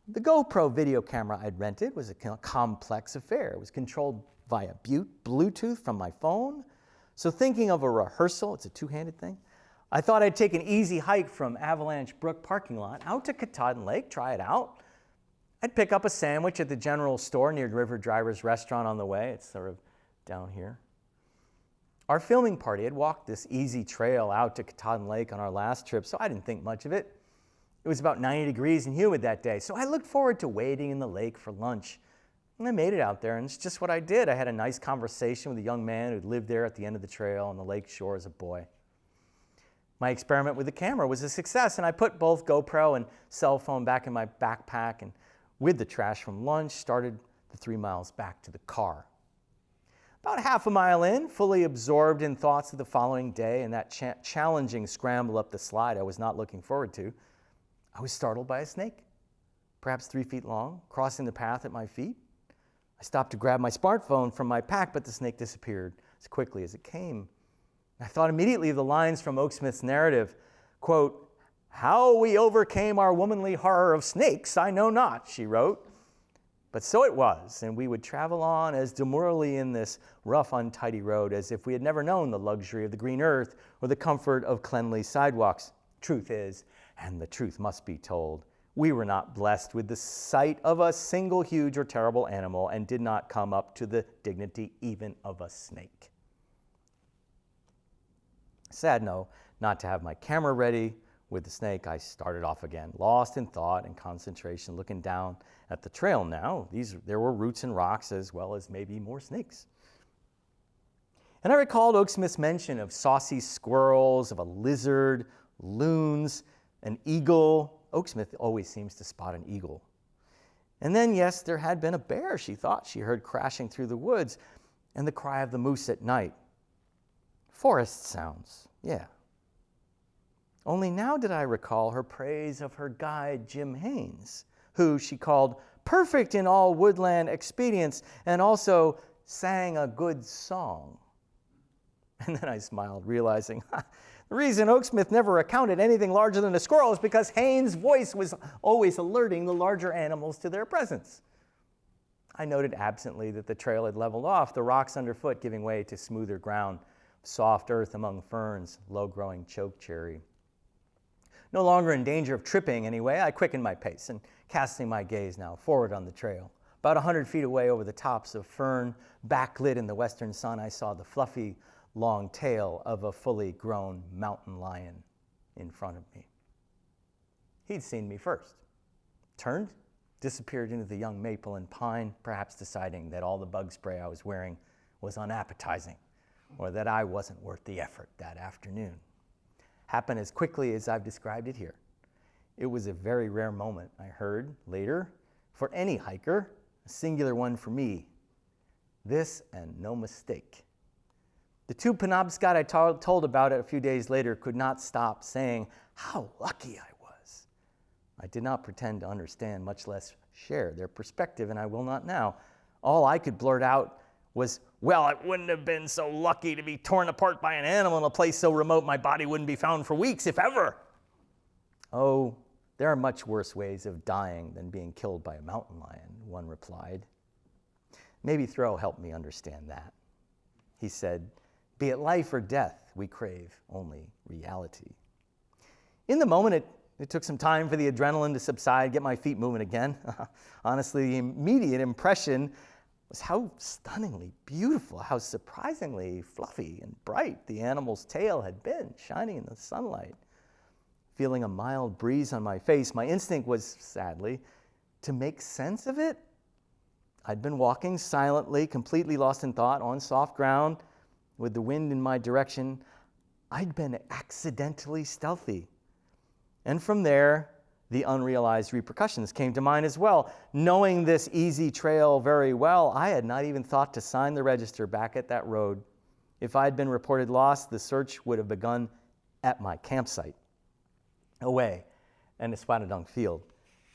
The GoPro video camera I'd rented was a complex affair. It was controlled via Bluetooth from my phone. So thinking of a rehearsal, it's a two-handed thing, I thought I'd take an easy hike from Avalanche Brook parking lot out to Katahdin Lake, try it out. I'd pick up a sandwich at the general store near River Driver's restaurant on the way. It's sort of down here. Our filming party had walked this easy trail out to Katahdin Lake on our last trip, so I didn't think much of it. It was about 90 degrees and humid that day, so I looked forward to wading in the lake for lunch. And I made it out there, and it's just what I did. I had a nice conversation with a young man who'd lived there at the end of the trail on the lake shore as a boy. My experiment with the camera was a success, and I put both GoPro and cell phone back in my backpack, and with the trash from lunch, started the 3 miles back to the car. About half a mile in, fully absorbed in thoughts of the following day and that challenging scramble up the slide I was not looking forward to, I was startled by a snake, perhaps 3 feet long, crossing the path at my feet. I stopped to grab my smartphone from my pack, but the snake disappeared as quickly as it came. I thought immediately of the lines from Oaksmith's narrative, quote, "How we overcame our womanly horror of snakes, I know not," she wrote. But so it was, and we would travel on as demurely in this rough, untidy road as if we had never known the luxury of the green earth or the comfort of cleanly sidewalks. Truth is, and the truth must be told, we were not blessed with the sight of a single huge or terrible animal and did not come up to the dignity even of a snake. Sad, no, not to have my camera ready with the snake, I started off again, lost in thought and concentration, looking down at the trail now. There were roots and rocks as well as maybe more snakes. And I recalled Oaksmith's mention of saucy squirrels, of a lizard, loons, an eagle. Oaksmith always seems to spot an eagle. And then, yes, there had been a bear she thought she heard crashing through the woods, and the cry of the moose at night. Forest sounds, yeah. Only now did I recall her praise of her guide, Jim Haynes, who she called perfect in all woodland expedients and also sang a good song. And then I smiled, realizing the reason Oaksmith never accounted anything larger than a squirrel is because Haynes' voice was always alerting the larger animals to their presence. I noted absently that the trail had leveled off, the rocks underfoot giving way to smoother ground, soft earth among ferns, low-growing chokecherry. No longer in danger of tripping anyway, I quickened my pace and casting my gaze now forward on the trail. About 100 feet away over the tops of fern, backlit in the western sun, I saw the fluffy, long tail of a fully grown mountain lion in front of me. He'd seen me first, turned, disappeared into the young maple and pine, perhaps deciding that all the bug spray I was wearing was unappetizing, or that I wasn't worth the effort that afternoon. Happened as quickly as I've described it here. It was a very rare moment, I heard later, for any hiker, a singular one for me. This and no mistake. The two Penobscot I told about it a few days later could not stop saying how lucky I was. I did not pretend to understand, much less share their perspective, and I will not now. All I could blurt out was, well, it wouldn't have been so lucky to be torn apart by an animal in a place so remote my body wouldn't be found for weeks, if ever. Oh, there are much worse ways of dying than being killed by a mountain lion, one replied. Maybe Thoreau helped me understand that. He said, be it life or death, we crave only reality. In the moment, it took some time for the adrenaline to subside, get my feet moving again. Honestly, the immediate impression was how stunningly beautiful, how surprisingly fluffy and bright the animal's tail had been, shining in the sunlight. Feeling a mild breeze on my face, my instinct was, sadly, to make sense of it. I'd been walking silently, completely lost in thought, on soft ground, with the wind in my direction. I'd been accidentally stealthy. And from there, the unrealized repercussions came to mind as well. Knowing this easy trail very well, I had not even thought to sign the register back at that road. If I'd been reported lost, the search would have begun at my campsite, away in the Spanadunk Field,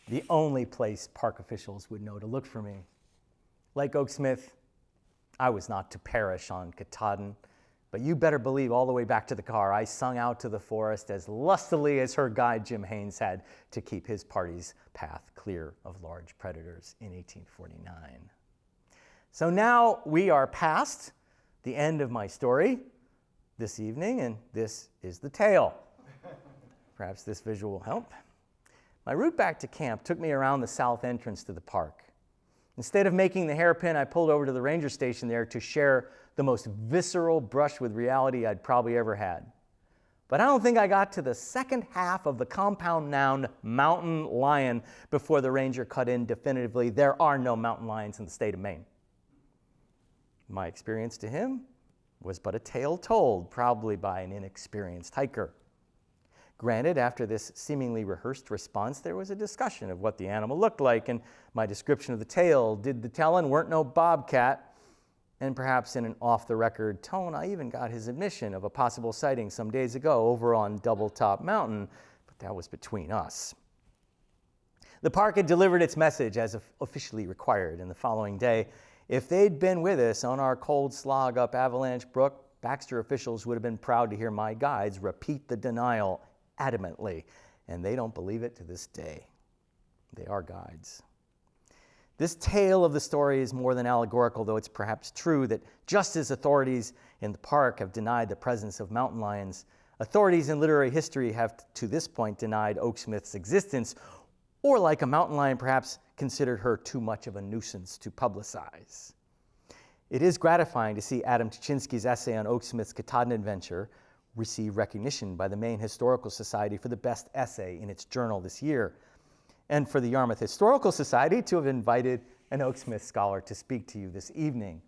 the only place park officials would know to look for me. Like Oaksmith, I was not to perish on Katahdin, but you better believe all the way back to the car, I sung out to the forest as lustily as her guide Jim Haynes had to keep his party's path clear of large predators in 1849. So now we are past the end of my story this evening, and this is the tale. Perhaps this visual will help. My route back to camp took me around the south entrance to the park. Instead of making the hairpin, I pulled over to the ranger station there to share the most visceral brush with reality I'd probably ever had. But I don't think I got to the second half of the compound noun mountain lion before the ranger cut in definitively, there are no mountain lions in the state of Maine. My experience to him was but a tale told, probably by an inexperienced hiker. Granted, after this seemingly rehearsed response, there was a discussion of what the animal looked like, and my description of the tale did the tellin', weren't no bobcat, and perhaps in an off-the-record tone, I even got his admission of a possible sighting some days ago over on Double Top Mountain, but that was between us. The park had delivered its message as officially required, and the following day, if they'd been with us on our cold slog up Avalanche Brook, Baxter officials would have been proud to hear my guides repeat the denial adamantly, and they don't believe it to this day. They are guides. This tale of the story is more than allegorical, though it's perhaps true that just as authorities in the park have denied the presence of mountain lions, authorities in literary history have to this point denied Oaksmith's existence, or like a mountain lion, perhaps considered her too much of a nuisance to publicize. It is gratifying to see Adam Tuchinski's essay on Oaksmith's Katahdin adventure, received recognition by the Maine Historical Society for the best essay in its journal this year, and for the Yarmouth Historical Society to have invited an Oaksmith scholar to speak to you this evening.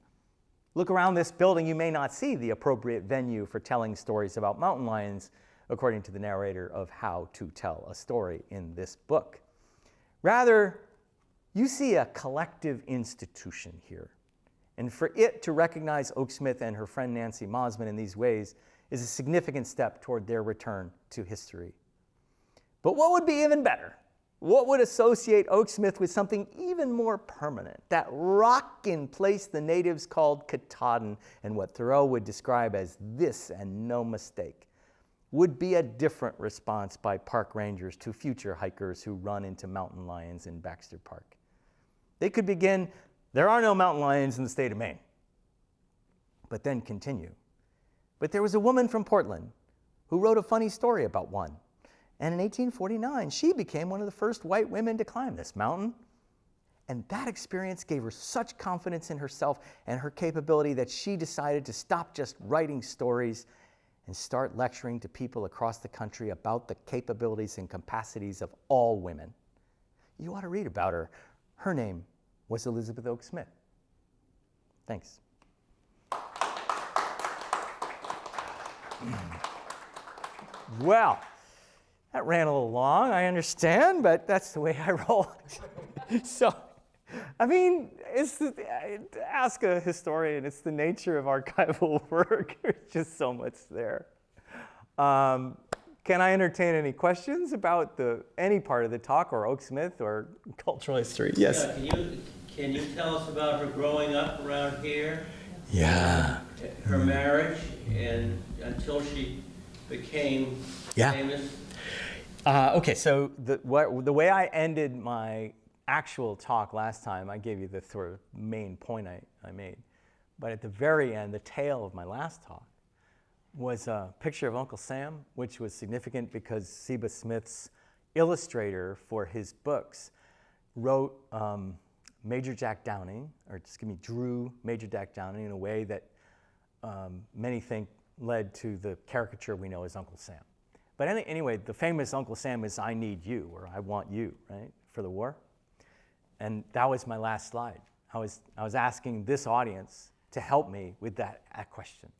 Look around this building, you may not see the appropriate venue for telling stories about mountain lions, according to the narrator of How to Tell a Story in this book. Rather, you see a collective institution here. And for it to recognize Oaksmith and her friend Nancy Mosman in these ways is a significant step toward their return to history. But what would be even better? What would associate Oaksmith with something even more permanent? That rock in place the natives called Katahdin, and what Thoreau would describe as this and no mistake, would be a different response by park rangers to future hikers who run into mountain lions in Baxter Park. They could begin, there are no mountain lions in the state of Maine, but then continue. But there was a woman from Portland who wrote a funny story about one. And in 1849, she became one of the first white women to climb this mountain. And that experience gave her such confidence in herself and her capability that she decided to stop just writing stories and start lecturing to people across the country about the capabilities and capacities of all women. You ought to read about her. Her name was Elizabeth Oaksmith. Thanks. Well, that ran a little long, I understand, but that's the way I roll. So, I mean, ask a historian, it's the nature of archival work. There's just so much there. Can I entertain any questions about any part of the talk, or Oaksmith, or cultural history? Yes? Yeah, can you tell us about her growing up around here? Yeah. Her marriage, and until she became famous? Okay, so the way I ended my actual talk last time, I gave you the sort of main point I made. But at the very end, the tail of my last talk was a picture of Uncle Sam, which was significant because Seba Smith's illustrator for his books wrote Major Jack Downing, drew Major Jack Downing in a way that many think led to the caricature we know as Uncle Sam. But anyway, the famous Uncle Sam is "I need you," or "I want you," right, for the war. And that was my last slide. I was asking this audience to help me with that question.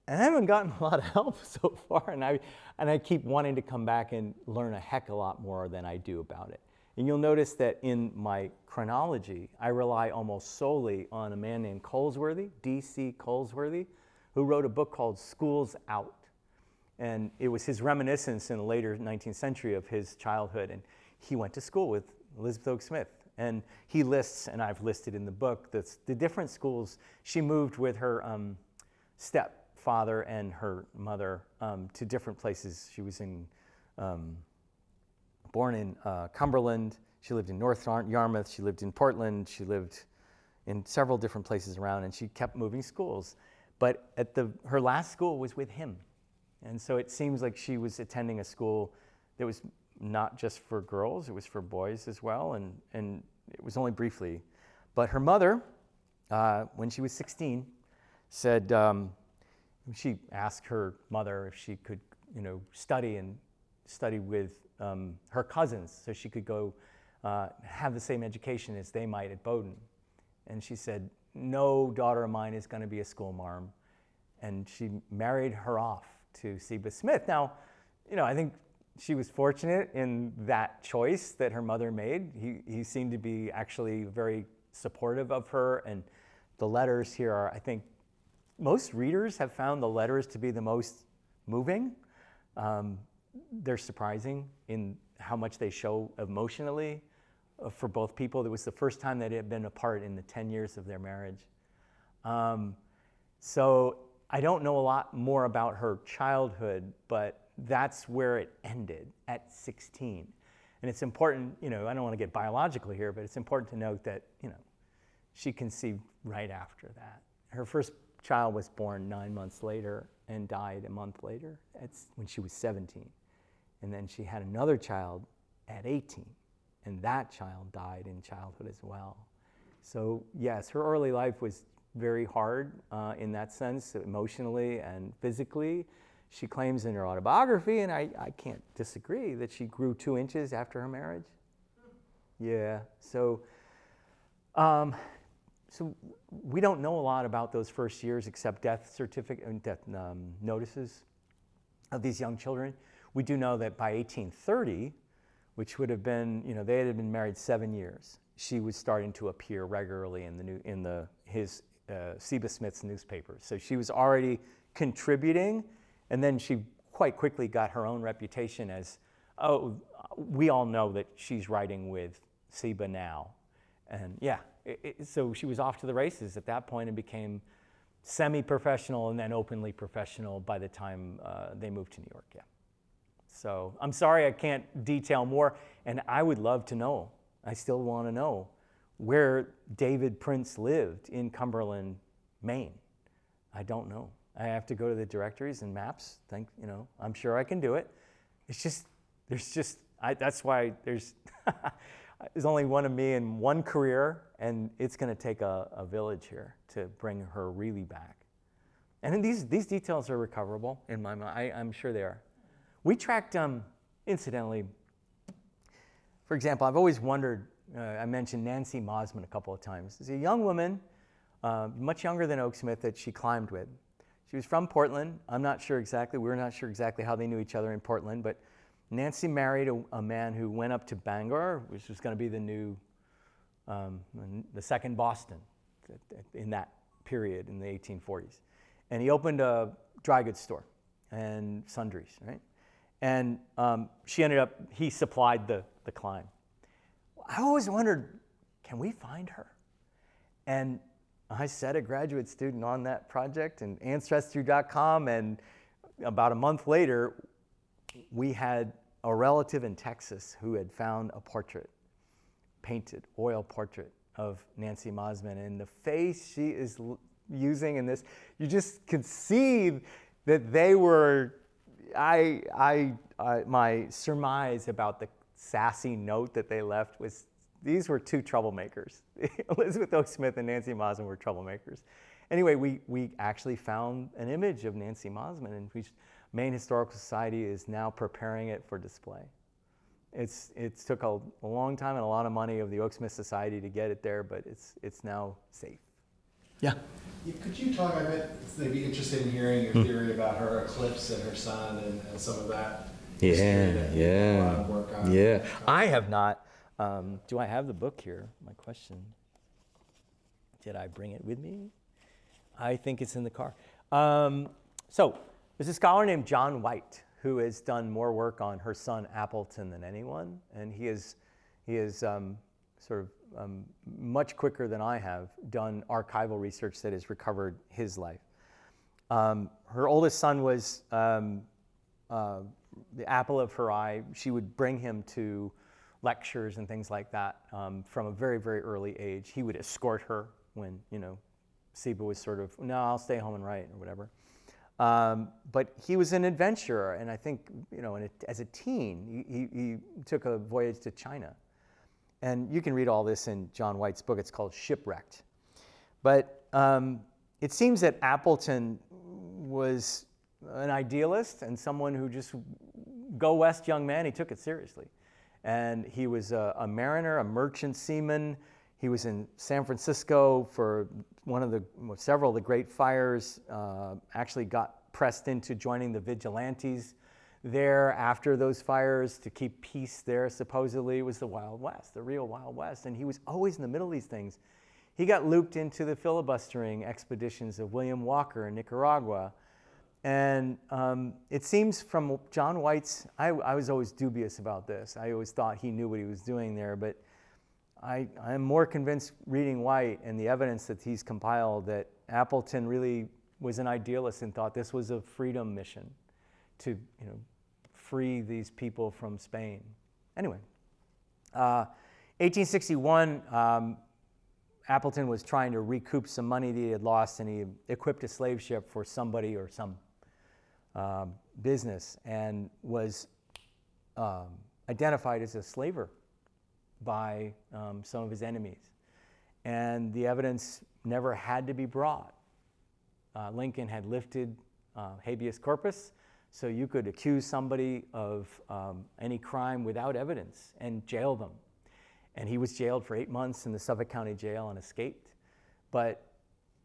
And I haven't gotten a lot of help so far, and I keep wanting to come back and learn a heck of a lot more than I do about it. And you'll notice that in my chronology, I rely almost solely on a man named Colesworthy, D.C. Colesworthy, who wrote a book called School's Out. And it was his reminiscence in the later 19th century of his childhood. And he went to school with Elizabeth Oaksmith. And he lists, and I've listed in the book, the different schools. She moved with her stepfather and her mother to different places. She was born in Cumberland. She lived in North Yarmouth. She lived in Portland. She lived in several different places around, and she kept moving schools. But her last school was with him. And so it seems like she was attending a school that was not just for girls, it was for boys as well, and it was only briefly. But her mother, when she was 16, said, she asked her mother if she could, study with her cousins so she could go have the same education as they might at Bowdoin. And she said, "No daughter of mine is going to be a schoolmarm." And she married her off to Seba Smith. Now, I think she was fortunate in that choice that her mother made. He seemed to be actually very supportive of her, and the letters here are, I think, most readers have found the letters to be the most moving. They're surprising in how much they show emotionally for both people. It was the first time that it had been apart in the 10 years of their marriage. So I don't know a lot more about her childhood, but that's where it ended, at 16. And it's important, I don't want to get biological here, but it's important to note that, she conceived right after that. Her first child was born 9 months later and died a month later. That's when she was 17. And then she had another child at 18, and that child died in childhood as well. So yes, her early life was very hard in that sense, emotionally and physically. She claims in her autobiography, and I can't disagree, that she grew 2 inches after her marriage. Yeah, so we don't know a lot about those first years except death certificate and death notices of these young children. We do know that by 1830, which would have been, they had been married 7 years, she was starting to appear regularly in his Seba Smith's newspapers. So she was already contributing, and then she quite quickly got her own reputation as, oh, we all know that she's writing with Seba now. And yeah, so she was off to the races at that point and became semi-professional and then openly professional by the time they moved to New York, yeah. So I'm sorry I can't detail more, and I would love to know, I still want to know, where David Prince lived in Cumberland, Maine. I don't know. I have to go to the directories and maps. I'm sure I can do it. It's just, that's why there's only one of me in one career, and it's going to take a village here to bring her really back. And these details are recoverable in my mind. I'm sure they are. We tracked, incidentally, for example, I've always wondered, I mentioned Nancy Mosman a couple of times. There's a young woman, much younger than Oaksmith, that she climbed with. She was from Portland. We're not sure exactly how they knew each other in Portland, but Nancy married a man who went up to Bangor, which was going to be the second Boston in that period in the 1840s. And he opened a dry goods store and sundries, right? And he supplied the climb. I always wondered, can we find her? And I set a graduate student on that project and ancestry.com, and about a month later, we had a relative in Texas who had found a portrait, painted oil portrait of Nancy Mosman, and the face she is using in this, you just could see that they were, my surmise about the sassy note that they left was, these were two troublemakers. Elizabeth Oaksmith and Nancy Mosman were troublemakers. Anyway, we actually found an image of Nancy Mosman, and Maine Historical Society is now preparing it for display. It's took a long time and a lot of money of the Oaksmith Society to get it there, but it's now safe. Yeah. Could you talk, I bet they'd be interested in hearing your theory about her eclipse and her son and some of that. Yeah. I have not. Do I have the book here? My question. Did I bring it with me? I think it's in the car. So there's a scholar named John White who has done more work on her son Appleton than anyone, and he is much quicker than I have done archival research that has recovered his life. Her oldest son was the apple of her eye. She would bring him to lectures and things like that from a very, very early age. He would escort her when, Seba was sort of, no, I'll stay home and write or whatever. But he was an adventurer, and I think, as a teen, he took a voyage to China. And you can read all this in John White's book. It's called Shipwrecked. But it seems that Appleton was an idealist and someone who just, go west, young man. He took it seriously. And he was a mariner, a merchant seaman. He was in San Francisco for several of the great fires, actually got pressed into joining the vigilantes there after those fires to keep peace there. Supposedly it was the Wild West, the real Wild West. And he was always in the middle of these things. He got looped into the filibustering expeditions of William Walker in Nicaragua. And it seems from John White's, I was always dubious about this. I always thought he knew what he was doing there, but I'm more convinced reading White and the evidence that he's compiled that Appleton really was an idealist and thought this was a freedom mission to, free these people from Spain. Anyway, 1861, Appleton was trying to recoup some money that he had lost, and he equipped a slave ship for somebody or some business, and was identified as a slaver by some of his enemies. And the evidence never had to be brought. Lincoln had lifted habeas corpus, so you could accuse somebody of any crime without evidence and jail them. And he was jailed for 8 months in the Suffolk County Jail and escaped. But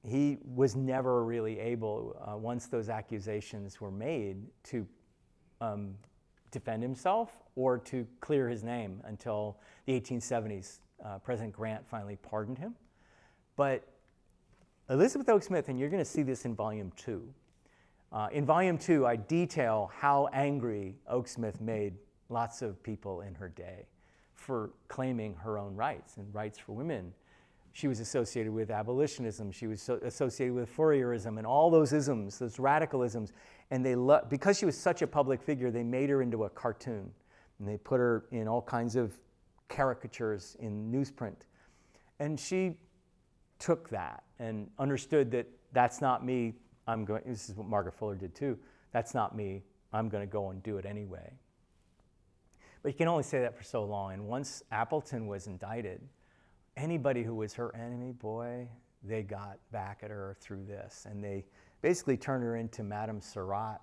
he was never really able, once those accusations were made, to defend himself or to clear his name until the 1870s. President Grant finally pardoned him. But Elizabeth Oakesmith, and you're going to see this in Volume 2. In Volume 2, I detail how angry Oakesmith made lots of people in her day for claiming her own rights and rights for women. She was associated with abolitionism. She was associated with Fourierism and all those isms, those radicalisms. And because she was such a public figure, they made her into a cartoon. And they put her in all kinds of caricatures in newsprint. And she took that and understood that that's not me. This is what Margaret Fuller did too. That's not me. I'm going to go and do it anyway. But you can only say that for so long. And once Appleton was indicted, anybody who was her enemy, boy, they got back at her through this. And they basically turned her into Madame Surratt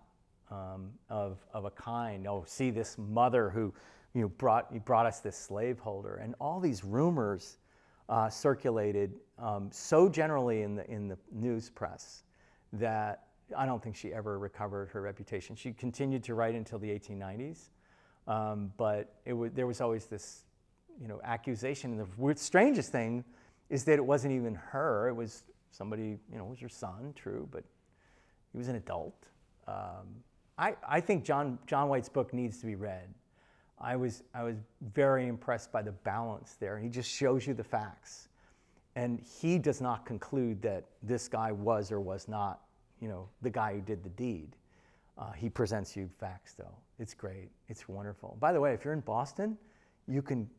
of a kind. Oh, see this mother who brought us this slaveholder. And all these rumors circulated so generally in the news press that I don't think she ever recovered her reputation. She continued to write until the 1890s. But there was always this, accusation. And the strangest thing is that it wasn't even her. It was somebody, it was her son, true, but he was an adult. I think John White's book needs to be read. I was very impressed by the balance there. He just shows you the facts. And he does not conclude that this guy was or was not, the guy who did the deed. He presents you facts, though. It's great. It's wonderful. By the way, if you're in Boston, you can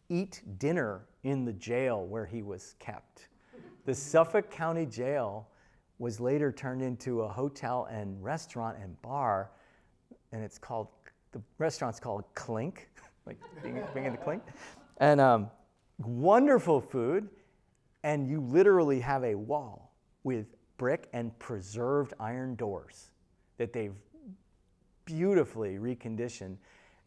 eat dinner in the jail where he was kept. The Suffolk County Jail was later turned into a hotel and restaurant and bar, and the restaurant's called Clink, like being in the Clink. And wonderful food, and you literally have a wall with brick and preserved iron doors that they've beautifully reconditioned.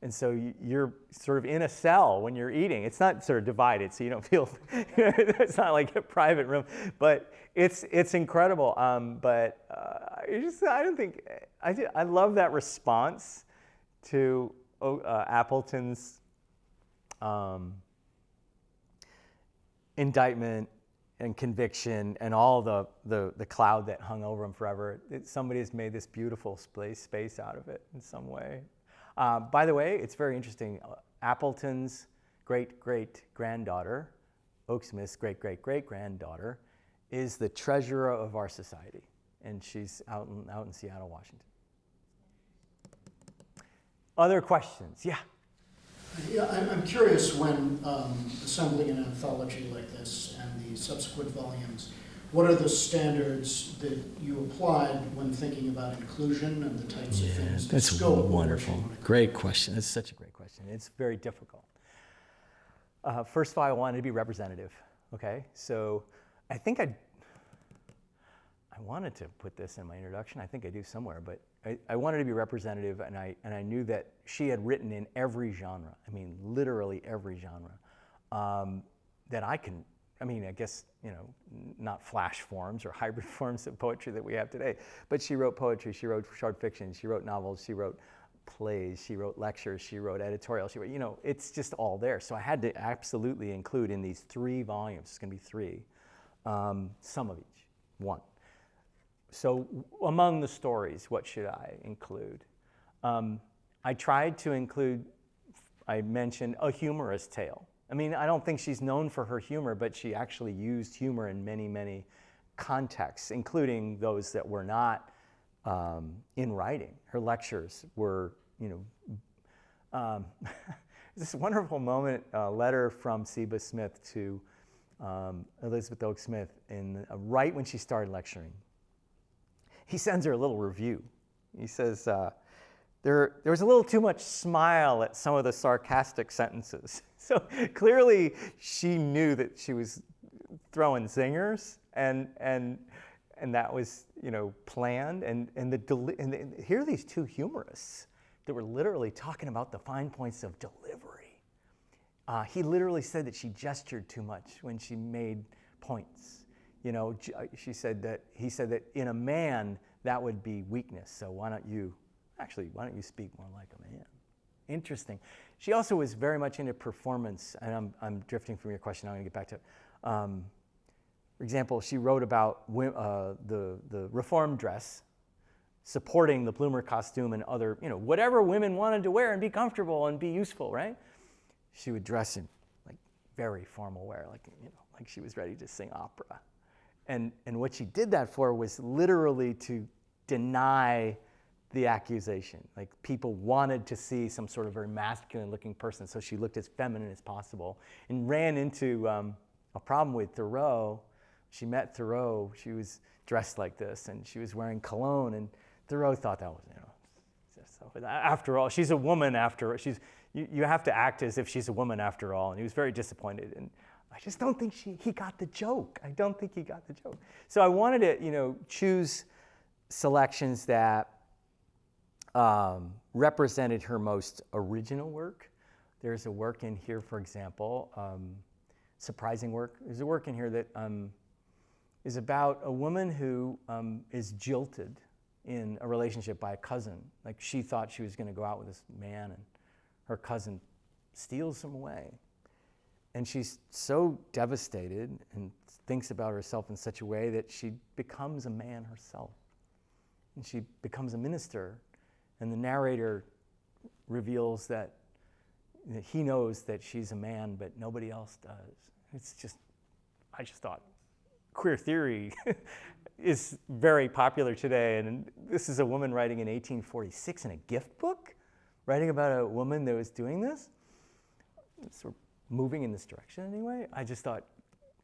And so you're sort of in a cell when you're eating. It's not sort of divided, so you don't feel, it's not like a private room, but it's incredible. I love that response to Appleton's indictment and conviction and all the cloud that hung over him forever. Somebody has made this beautiful space out of it in some way. By the way, it's very interesting. Appleton's great-great-granddaughter, Oakesmith's great-great-great-granddaughter, is the treasurer of our society, and she's out in Seattle, Washington. Other questions? Yeah. Yeah, I'm curious when assembling an anthology like this and the subsequent volumes, what are the standards that you applied when thinking about inclusion and the types of things? That's wonderful. Great question. That's such a great question. It's very difficult. First of all, I wanted to be representative. Okay, so I think I wanted to put this in my introduction. I think I do somewhere, but I wanted to be representative, and I knew that she had written in every genre. I mean, literally every genre that I can. I mean, I guess, not flash forms or hybrid forms of poetry that we have today, but she wrote poetry, she wrote short fiction, she wrote novels, she wrote plays, she wrote lectures, she wrote editorials, she wrote, it's just all there. So I had to absolutely include in these 3 volumes, it's going to be 3, some of each, 1. So among the stories, what should I include? I tried to include, I mentioned a humorous tale. I mean, I don't think she's known for her humor, but she actually used humor in many, many contexts, including those that were not in writing. Her lectures were, this wonderful moment, a letter from Seba Smith to Elizabeth Oakesmith right when she started lecturing. He sends her a little review. He says, there was a little too much smile at some of the sarcastic sentences. So clearly she knew that she was throwing zingers, and that was, planned. And here are these two humorists that were literally talking about the fine points of delivery. He literally said that she gestured too much when she made points. He said that in a man that would be weakness. So why don't you speak more like a man? Interesting. She also was very much into performance, and I'm drifting from your question. I'm going to get back to it. For example, she wrote about the reform dress, supporting the bloomer costume and other, whatever women wanted to wear and be comfortable and be useful, right? She would dress in like very formal wear, like she was ready to sing opera. And what she did that for was literally to deny the accusation. Like people wanted to see some sort of very masculine looking person, so she looked as feminine as possible and ran into a problem with Thoreau. She met Thoreau, she was dressed like this and she was wearing cologne, and Thoreau thought that was, after all, she's a woman after, you have to act as if she's a woman after all, and he was very disappointed. And I just don't think he got the joke. I don't think he got the joke. So I wanted to, choose selections that represented her most original work. There's a work in here, for example, surprising work. There's a work in here that is about a woman who is jilted in a relationship by a cousin. Like she thought she was going to go out with this man, and her cousin steals him away. And she's so devastated and thinks about herself in such a way that she becomes a man herself. And she becomes a minister. And the narrator reveals that he knows that she's a man, but nobody else does. I just thought queer theory is very popular today. And this is a woman writing in 1846 in a gift book, writing about a woman that was doing this. Sort of moving in this direction anyway. I just thought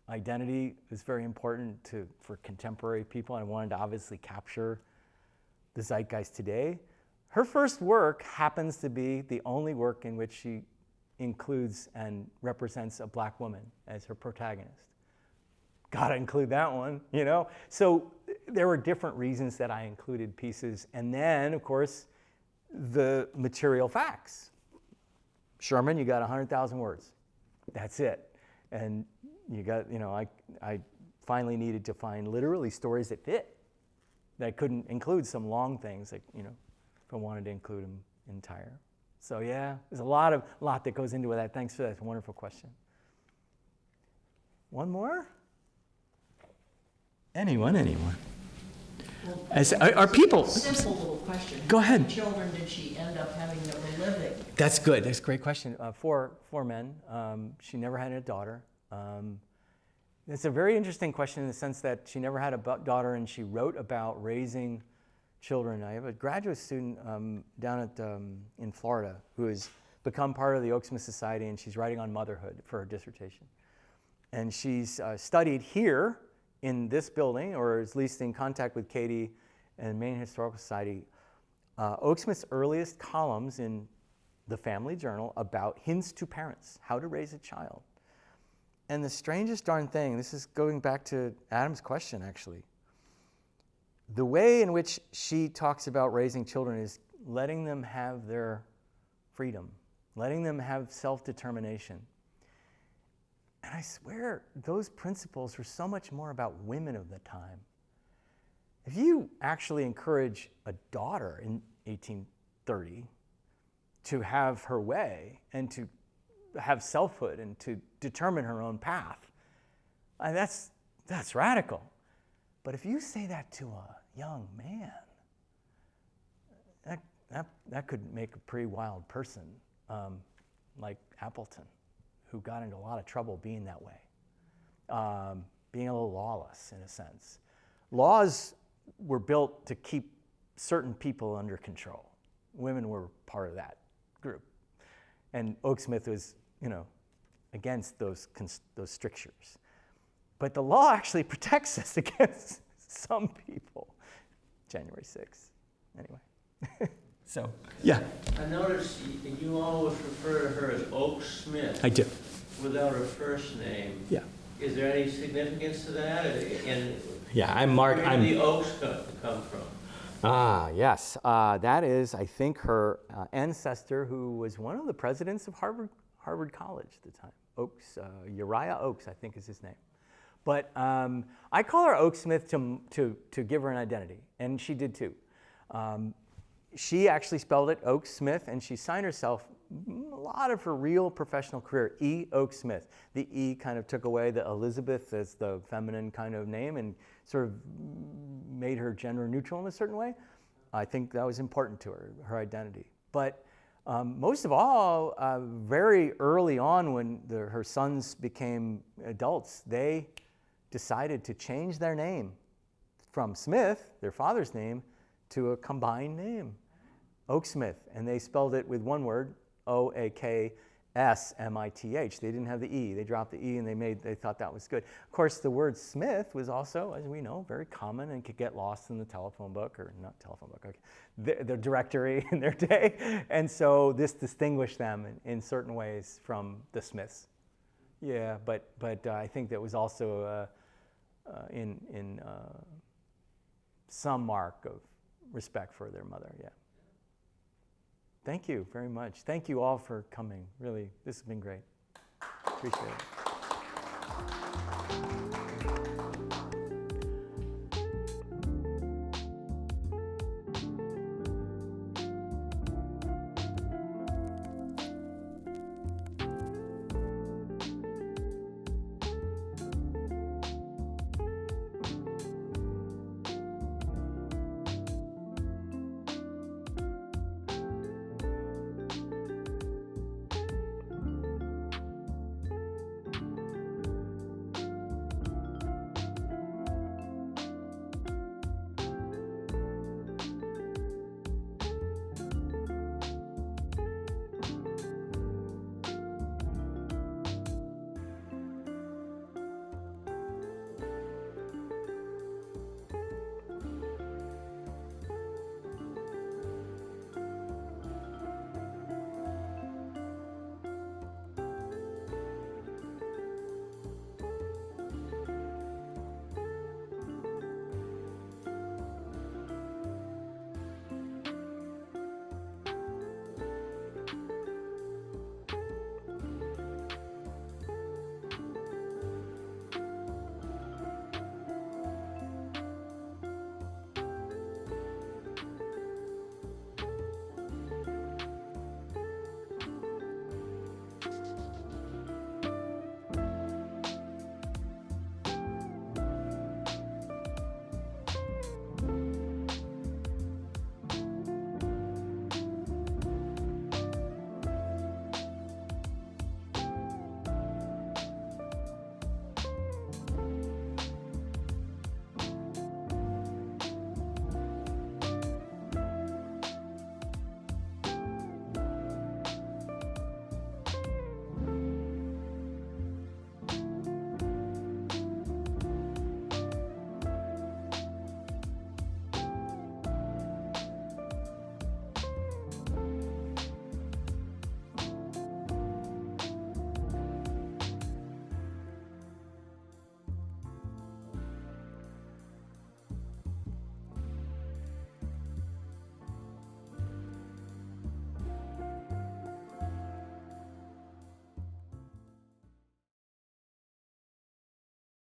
identity is very important for contemporary people. I wanted to obviously capture the zeitgeist today. Her first work happens to be the only work in which she includes and represents a black woman as her protagonist. Gotta include that one, So there were different reasons that I included pieces. And then, of course, the material facts. Scherman, you got 100,000 words. That's it. And you got, I finally needed to find literally stories that fit, that couldn't include some long things, like, if I wanted to include them entire. So yeah, there's a lot that goes into that. Thanks for that. It's a wonderful question. One more? Anyone? Well, Are people? Simple little question. Go ahead. How many children did she end up having that were living? That's good. That's a great question. Four men. She never had a daughter. It's a very interesting question in the sense that she never had a daughter, and she wrote about raising children. I have a graduate student down in Florida who has become part of the Oaksmith Society, and she's writing on motherhood for her dissertation. And she's studied here in this building, or at least in contact with Katie and Maine Historical Society, Oaksmith's earliest columns in the Family Journal about hints to parents, how to raise a child. And the strangest darn thing, this is going back to Adam's question actually, the way in which she talks about raising children is letting them have their freedom, letting them have self-determination. And I swear those principles were so much more about women of the time. If you actually encourage a daughter in 1830 to have her way and to have selfhood and to determine her own path, that's radical. But if you say that to a young man, that could make a pretty wild person, like Appleton, who got into a lot of trouble being that way, being a little lawless in a sense. Laws were built to keep certain people under control. Women were part of that group. And Oaksmith was, against those strictures. But the law actually protects us against some people. January 6th. Anyway. So, yeah. I noticed you always refer to her as Oak Smith. I do. Without her first name. Yeah. Is there any significance to that? And Yeah, I'm Mark. where did the Oaks come from? Ah, yes. That is, I think, her ancestor, who was one of the presidents of Harvard College at the time. Oaks, Uriah Oaks, I think is his name. But I call her Oaksmith to give her an identity, and she did too. She actually spelled it Oaksmith, and she signed herself a lot of her real professional career, E. Oaksmith. The E kind of took away the Elizabeth as the feminine kind of name and sort of made her gender neutral in a certain way. I think that was important to her identity. But most of all, very early on when her sons became adults, they decided to change their name from Smith, their father's name, to a combined name, Oaksmith. And they spelled it with one word, Oaksmith. They didn't have the E. They dropped the E and they thought that was good. Of course, the word Smith was also, as we know, very common and could get lost in the telephone book, or not telephone book, okay, the directory in their day. And so this distinguished them in certain ways from the Smiths. Yeah, but I think that was also in some mark of respect for their mother, yeah. Thank you very much. Thank you all for coming. Really, this has been great. Appreciate it.